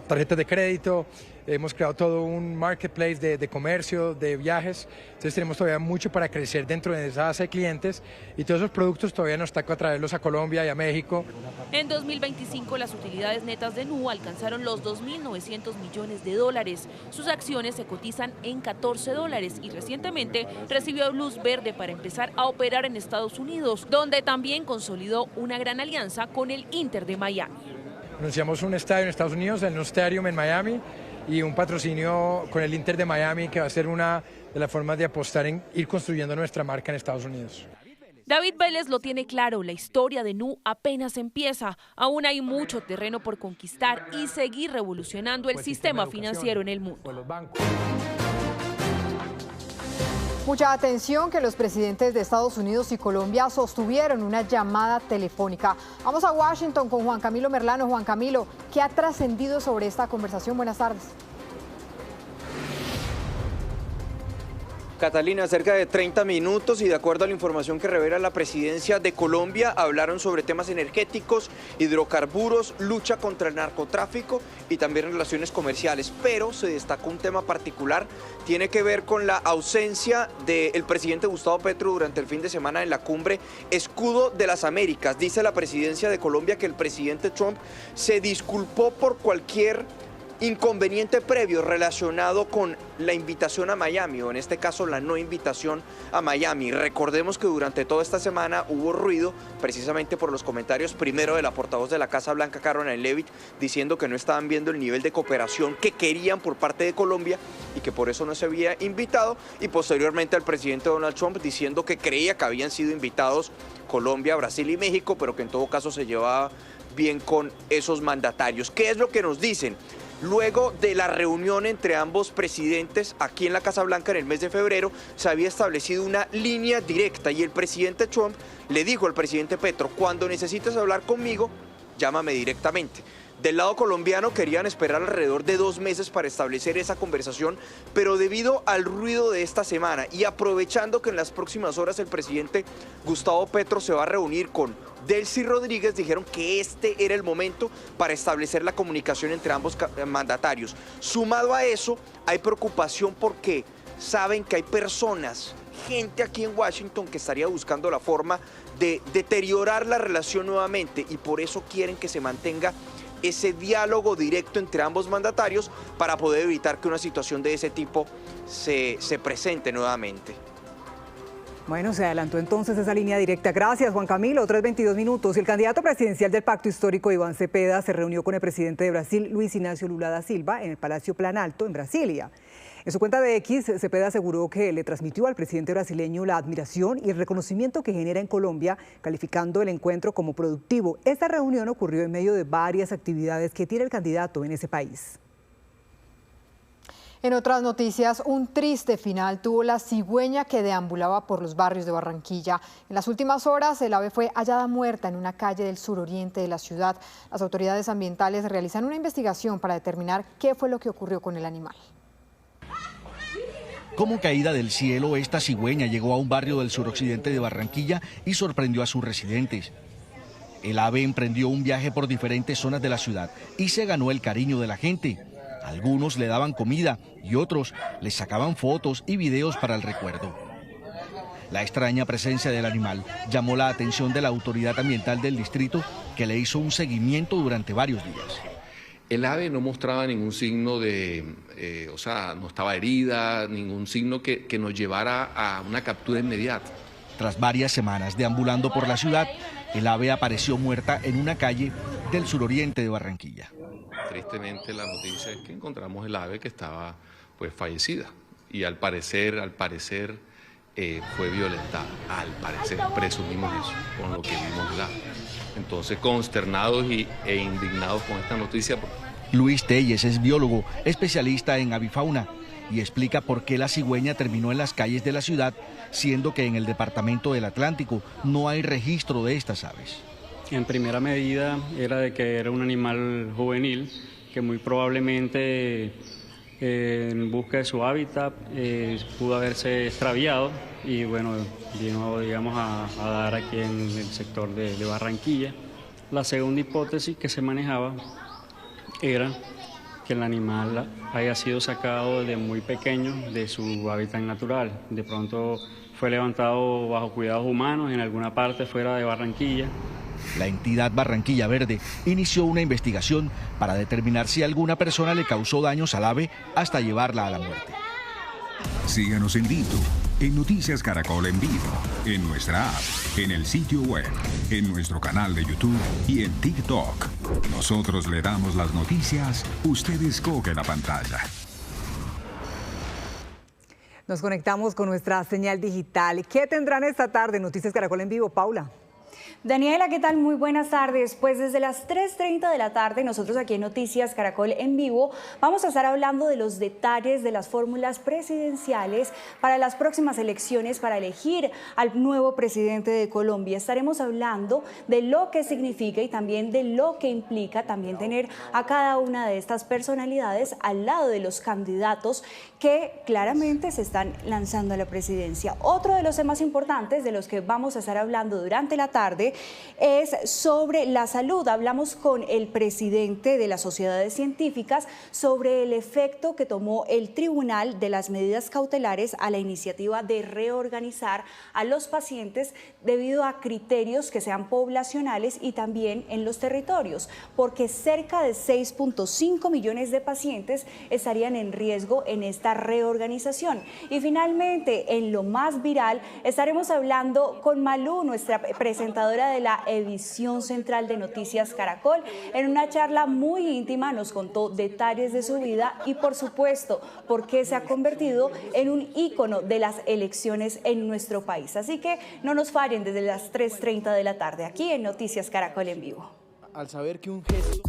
tarjetas de crédito. Hemos creado todo un marketplace de comercio, de viajes. Entonces tenemos todavía mucho para crecer dentro de esa base de clientes y todos esos productos todavía nos toca traerlos a Colombia y a México. En 2025 las utilidades netas de Nu alcanzaron los $2.900 millones. Sus acciones se cotizan en $14 y recientemente recibió luz verde para empezar a operar en Estados Unidos, donde también consolidó una gran alianza con el Inter de Miami. Anunciamos un estadio en Estados Unidos, el Nu Stadium en Miami, y un patrocinio con el Inter de Miami que va a ser una de las formas de apostar en ir construyendo nuestra marca en Estados Unidos. David Vélez lo tiene claro, la historia de Nu apenas empieza. Aún hay mucho terreno por conquistar y seguir revolucionando el sistema financiero en el mundo. Mucha atención que los presidentes de Estados Unidos y Colombia sostuvieron una llamada telefónica. Vamos a Washington con Juan Camilo Merlano. Juan Camilo, ¿qué ha trascendido sobre esta conversación? Buenas tardes. Catalina, cerca de 30 minutos y de acuerdo a la información que revela la presidencia de Colombia, hablaron sobre temas energéticos, hidrocarburos, lucha contra el narcotráfico y también relaciones comerciales. Pero se destacó un tema particular, tiene que ver con la ausencia del presidente Gustavo Petro durante el fin de semana en la cumbre Escudo de las Américas. Dice la presidencia de Colombia que el presidente Trump se disculpó por cualquier inconveniente previo relacionado con la invitación a Miami, o en este caso la no invitación a Miami. Recordemos que durante toda esta semana hubo ruido precisamente por los comentarios primero de la portavoz de la Casa Blanca, Caroline Leavitt, diciendo que no estaban viendo el nivel de cooperación que querían por parte de Colombia y que por eso no se había invitado, y posteriormente al presidente Donald Trump diciendo que creía que habían sido invitados Colombia, Brasil y México, pero que en todo caso se llevaba bien con esos mandatarios. ¿Qué es lo que nos dicen? Luego de la reunión entre ambos presidentes aquí en la Casa Blanca en el mes de febrero, se había establecido una línea directa y el presidente Trump le dijo al presidente Petro: cuando necesites hablar conmigo, llámame directamente. Del lado colombiano querían esperar alrededor de 2 meses para establecer esa conversación, pero debido al ruido de esta semana y aprovechando que en las próximas horas el presidente Gustavo Petro se va a reunir con Delcy Rodríguez, dijeron que este era el momento para establecer la comunicación entre ambos mandatarios. Sumado a eso, hay preocupación porque saben que hay personas, gente aquí en Washington que estaría buscando la forma de deteriorar la relación nuevamente, y por eso quieren que se mantenga ese diálogo directo entre ambos mandatarios para poder evitar que una situación de ese tipo se presente nuevamente. Bueno, se adelantó entonces esa línea directa. Gracias, Juan Camilo. 3:22 minutos. Y el candidato presidencial del Pacto Histórico, Iván Cepeda, se reunió con el presidente de Brasil, Luis Inácio Lula da Silva, en el Palacio Planalto, en Brasilia. En su cuenta de X, Cepeda aseguró que le transmitió al presidente brasileño la admiración y el reconocimiento que genera en Colombia, calificando el encuentro como productivo. Esta reunión ocurrió en medio de varias actividades que tiene el candidato en ese país. En otras noticias, un triste final tuvo la cigüeña que deambulaba por los barrios de Barranquilla. En las últimas horas, el ave fue hallada muerta en una calle del suroriente de la ciudad. Las autoridades ambientales realizan una investigación para determinar qué fue lo que ocurrió con el animal. Como caída del cielo, esta cigüeña llegó a un barrio del suroccidente de Barranquilla y sorprendió a sus residentes. El ave emprendió un viaje por diferentes zonas de la ciudad y se ganó el cariño de la gente. Algunos le daban comida y otros le sacaban fotos y videos para el recuerdo. La extraña presencia del animal llamó la atención de la autoridad ambiental del distrito, que le hizo un seguimiento durante varios días. El ave no mostraba ningún signo no estaba herida, ningún signo que nos llevara a una captura inmediata. Tras varias semanas deambulando por la ciudad, el ave apareció muerta en una calle del suroriente de Barranquilla. Tristemente la noticia es que encontramos el ave que estaba fallecida y al parecer fue violentada, al parecer, presumimos eso, con lo que vimos del ave. Entonces, consternados e indignados con esta noticia. Luis Telles es biólogo, especialista en avifauna, y explica por qué la cigüeña terminó en las calles de la ciudad, siendo que en el departamento del Atlántico no hay registro de estas aves. En primera medida era de que era un animal juvenil que muy probablemente en busca de su hábitat pudo haberse extraviado y bueno, vino a dar aquí en el sector de Barranquilla. La segunda hipótesis que se manejaba era que el animal haya sido sacado desde muy pequeño de su hábitat natural. De pronto fue levantado bajo cuidados humanos en alguna parte fuera de Barranquilla. La entidad Barranquilla Verde inició una investigación para determinar si alguna persona le causó daños al ave hasta llevarla a la muerte. Síganos en YouTube, en Noticias Caracol en vivo, en nuestra app, en el sitio web, en nuestro canal de YouTube y en TikTok. Nosotros le damos las noticias, usted escoge la pantalla. Nos conectamos con nuestra señal digital. ¿Qué tendrán esta tarde Noticias Caracol en vivo, Paula? Daniela, ¿qué tal? Muy buenas tardes. Pues desde las 3:30 de la tarde, nosotros aquí en Noticias Caracol en vivo vamos a estar hablando de los detalles de las fórmulas presidenciales para las próximas elecciones para elegir al nuevo presidente de Colombia. Estaremos hablando de lo que significa y también de lo que implica también tener a cada una de estas personalidades al lado de los candidatos que claramente se están lanzando a la presidencia. Otro de los temas importantes de los que vamos a estar hablando durante la tarde es sobre la salud. Hablamos con el presidente de las sociedades científicas sobre el efecto que tomó el tribunal de las medidas cautelares a la iniciativa de reorganizar a los pacientes debido a criterios que sean poblacionales y también en los territorios, porque cerca de 6.5 millones de pacientes estarían en riesgo en esta reorganización. Y finalmente, en lo más viral, estaremos hablando con Malú, nuestra presentadora de la edición central de Noticias Caracol. En una charla muy íntima nos contó detalles de su vida y, por supuesto, por qué se ha convertido en un ícono de las elecciones en nuestro país. Así que no nos fallen desde las 3:30 de la tarde aquí en Noticias Caracol en vivo. Al saber que un gesto...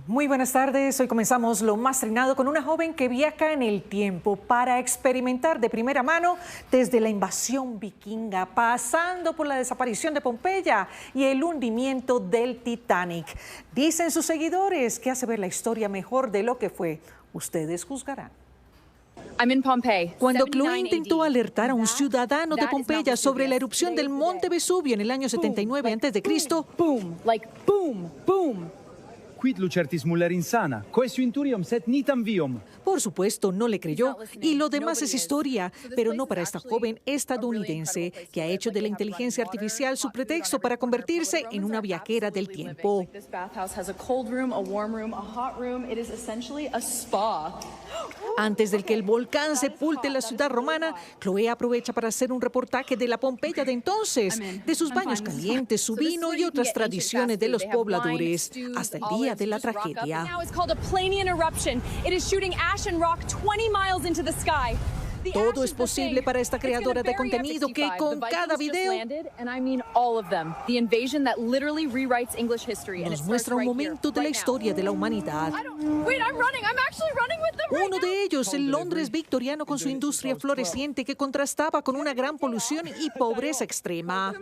Muy buenas tardes, hoy comenzamos lo más treinado con una joven que viaja en el tiempo para experimentar de primera mano desde la invasión vikinga, pasando por la desaparición de Pompeya y el hundimiento del Titanic. Dicen sus seguidores que hace ver la historia mejor de lo que fue. Ustedes juzgarán. Cuando Chloe intentó alertar a un ciudadano de Pompeya sobre la erupción del monte Vesubio en el año 79 a.C., Quid lucertis muller insana, quae inturium sed nitam vium. Por supuesto, no le creyó, y lo demás es historia, pero no para esta joven estadounidense que ha hecho de la inteligencia artificial su pretexto para convertirse en una viajera del tiempo. Antes de que el volcán sepulte la ciudad romana, Chloe aprovecha para hacer un reportaje de la Pompeya de entonces, de sus baños calientes, su vino y otras tradiciones de los pobladores, hasta el día de la tragedia. Todo es posible para esta creadora de contenido que con cada video nos muestra un momento de la historia de la humanidad. Uno de ellos, el Londres victoriano con su industria floreciente que contrastaba con una gran polución y pobreza extrema.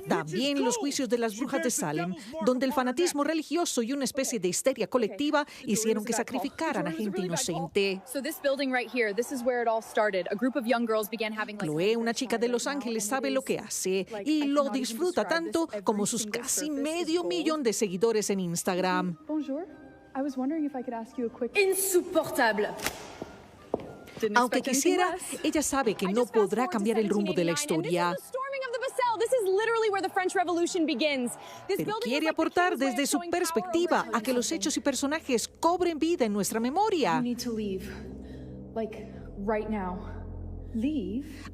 También los juicios de las brujas de Salem, donde el fanatismo religioso y una especie de histeria colectiva hicieron que sacrificaran a gente inocente. Chloe, una chica de Los Ángeles, sabe lo que hace y lo disfruta tanto como sus casi medio millón de seguidores en Instagram. Insoportable. Aunque quisiera, ella sabe que no podrá cambiar el rumbo de la historia. Pero quiere aportar desde su perspectiva a que los hechos y personajes cobren vida en nuestra memoria.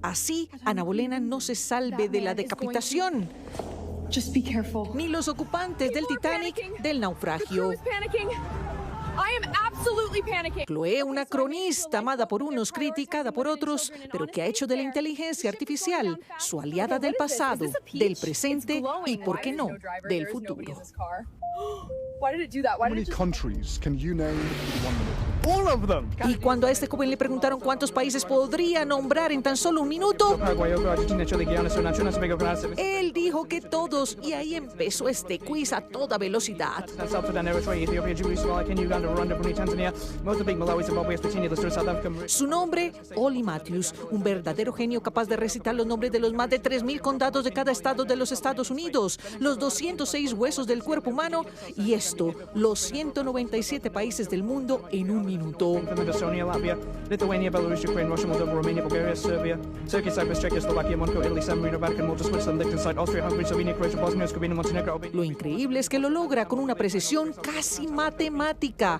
Así, Ana Bolena no se salve de la decapitación, ni los ocupantes del Titanic del naufragio. Chloe, una cronista amada por unos, criticada por otros, pero que ha hecho de la inteligencia artificial su aliada del pasado, del presente y, ¿por qué no?, del futuro. Y cuando a este joven le preguntaron cuántos países podría nombrar en tan solo un minuto, él dijo que todos, y ahí empezó este quiz a toda velocidad. Su nombre, Ollie Matthews, un verdadero genio capaz de recitar los nombres de los más de 3.000 condados de cada estado de los Estados Unidos, los 206 huesos del cuerpo humano y esto, los 197 países del mundo en un minuto. Lo increíble es que lo logra con una precisión casi matemática.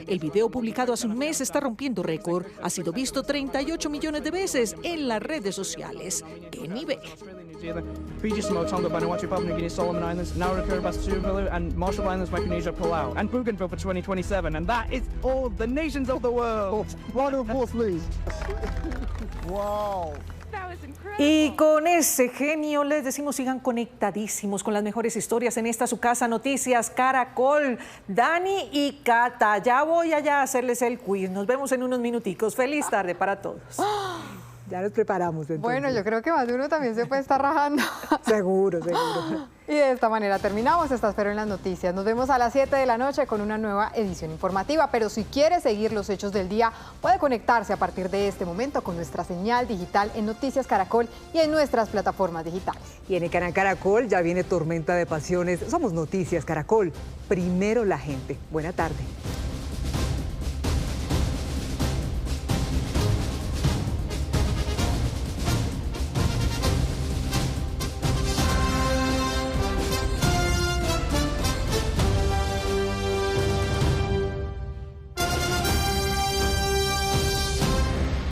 El video publicado hace un mes está rompiendo récord. Ha sido visto 38 millones de veces en las redes sociales. ¡Qué nivel! Fiji, Samoa, Tonga, Vanuatu, Papua New Guinea, Solomon Islands, Nauru, Kiribati, Tuvalu, and Marshall Islands, Micronesia, Palau, and Bougainville for 2027, and that is all the nations of the world. Round of applause, please. Wow. Y con ese genio les decimos sigan conectadísimos con las mejores historias en esta su casa Noticias Caracol. Dani y Cata, ya voy allá a hacerles el quiz. Nos vemos en unos minuticos. Feliz tarde para todos. Ya nos preparamos. Entonces. Bueno, yo creo que más de uno también se puede estar rajando. Seguro, seguro. Y de esta manera terminamos esta Esfera en las Noticias. Nos vemos a las 7 de la noche con una nueva edición informativa. Pero si quiere seguir los hechos del día, puede conectarse a partir de este momento con nuestra señal digital en Noticias Caracol y en nuestras plataformas digitales. Y en el canal Caracol ya viene Tormenta de Pasiones. Somos Noticias Caracol. Primero la gente. Buena tarde.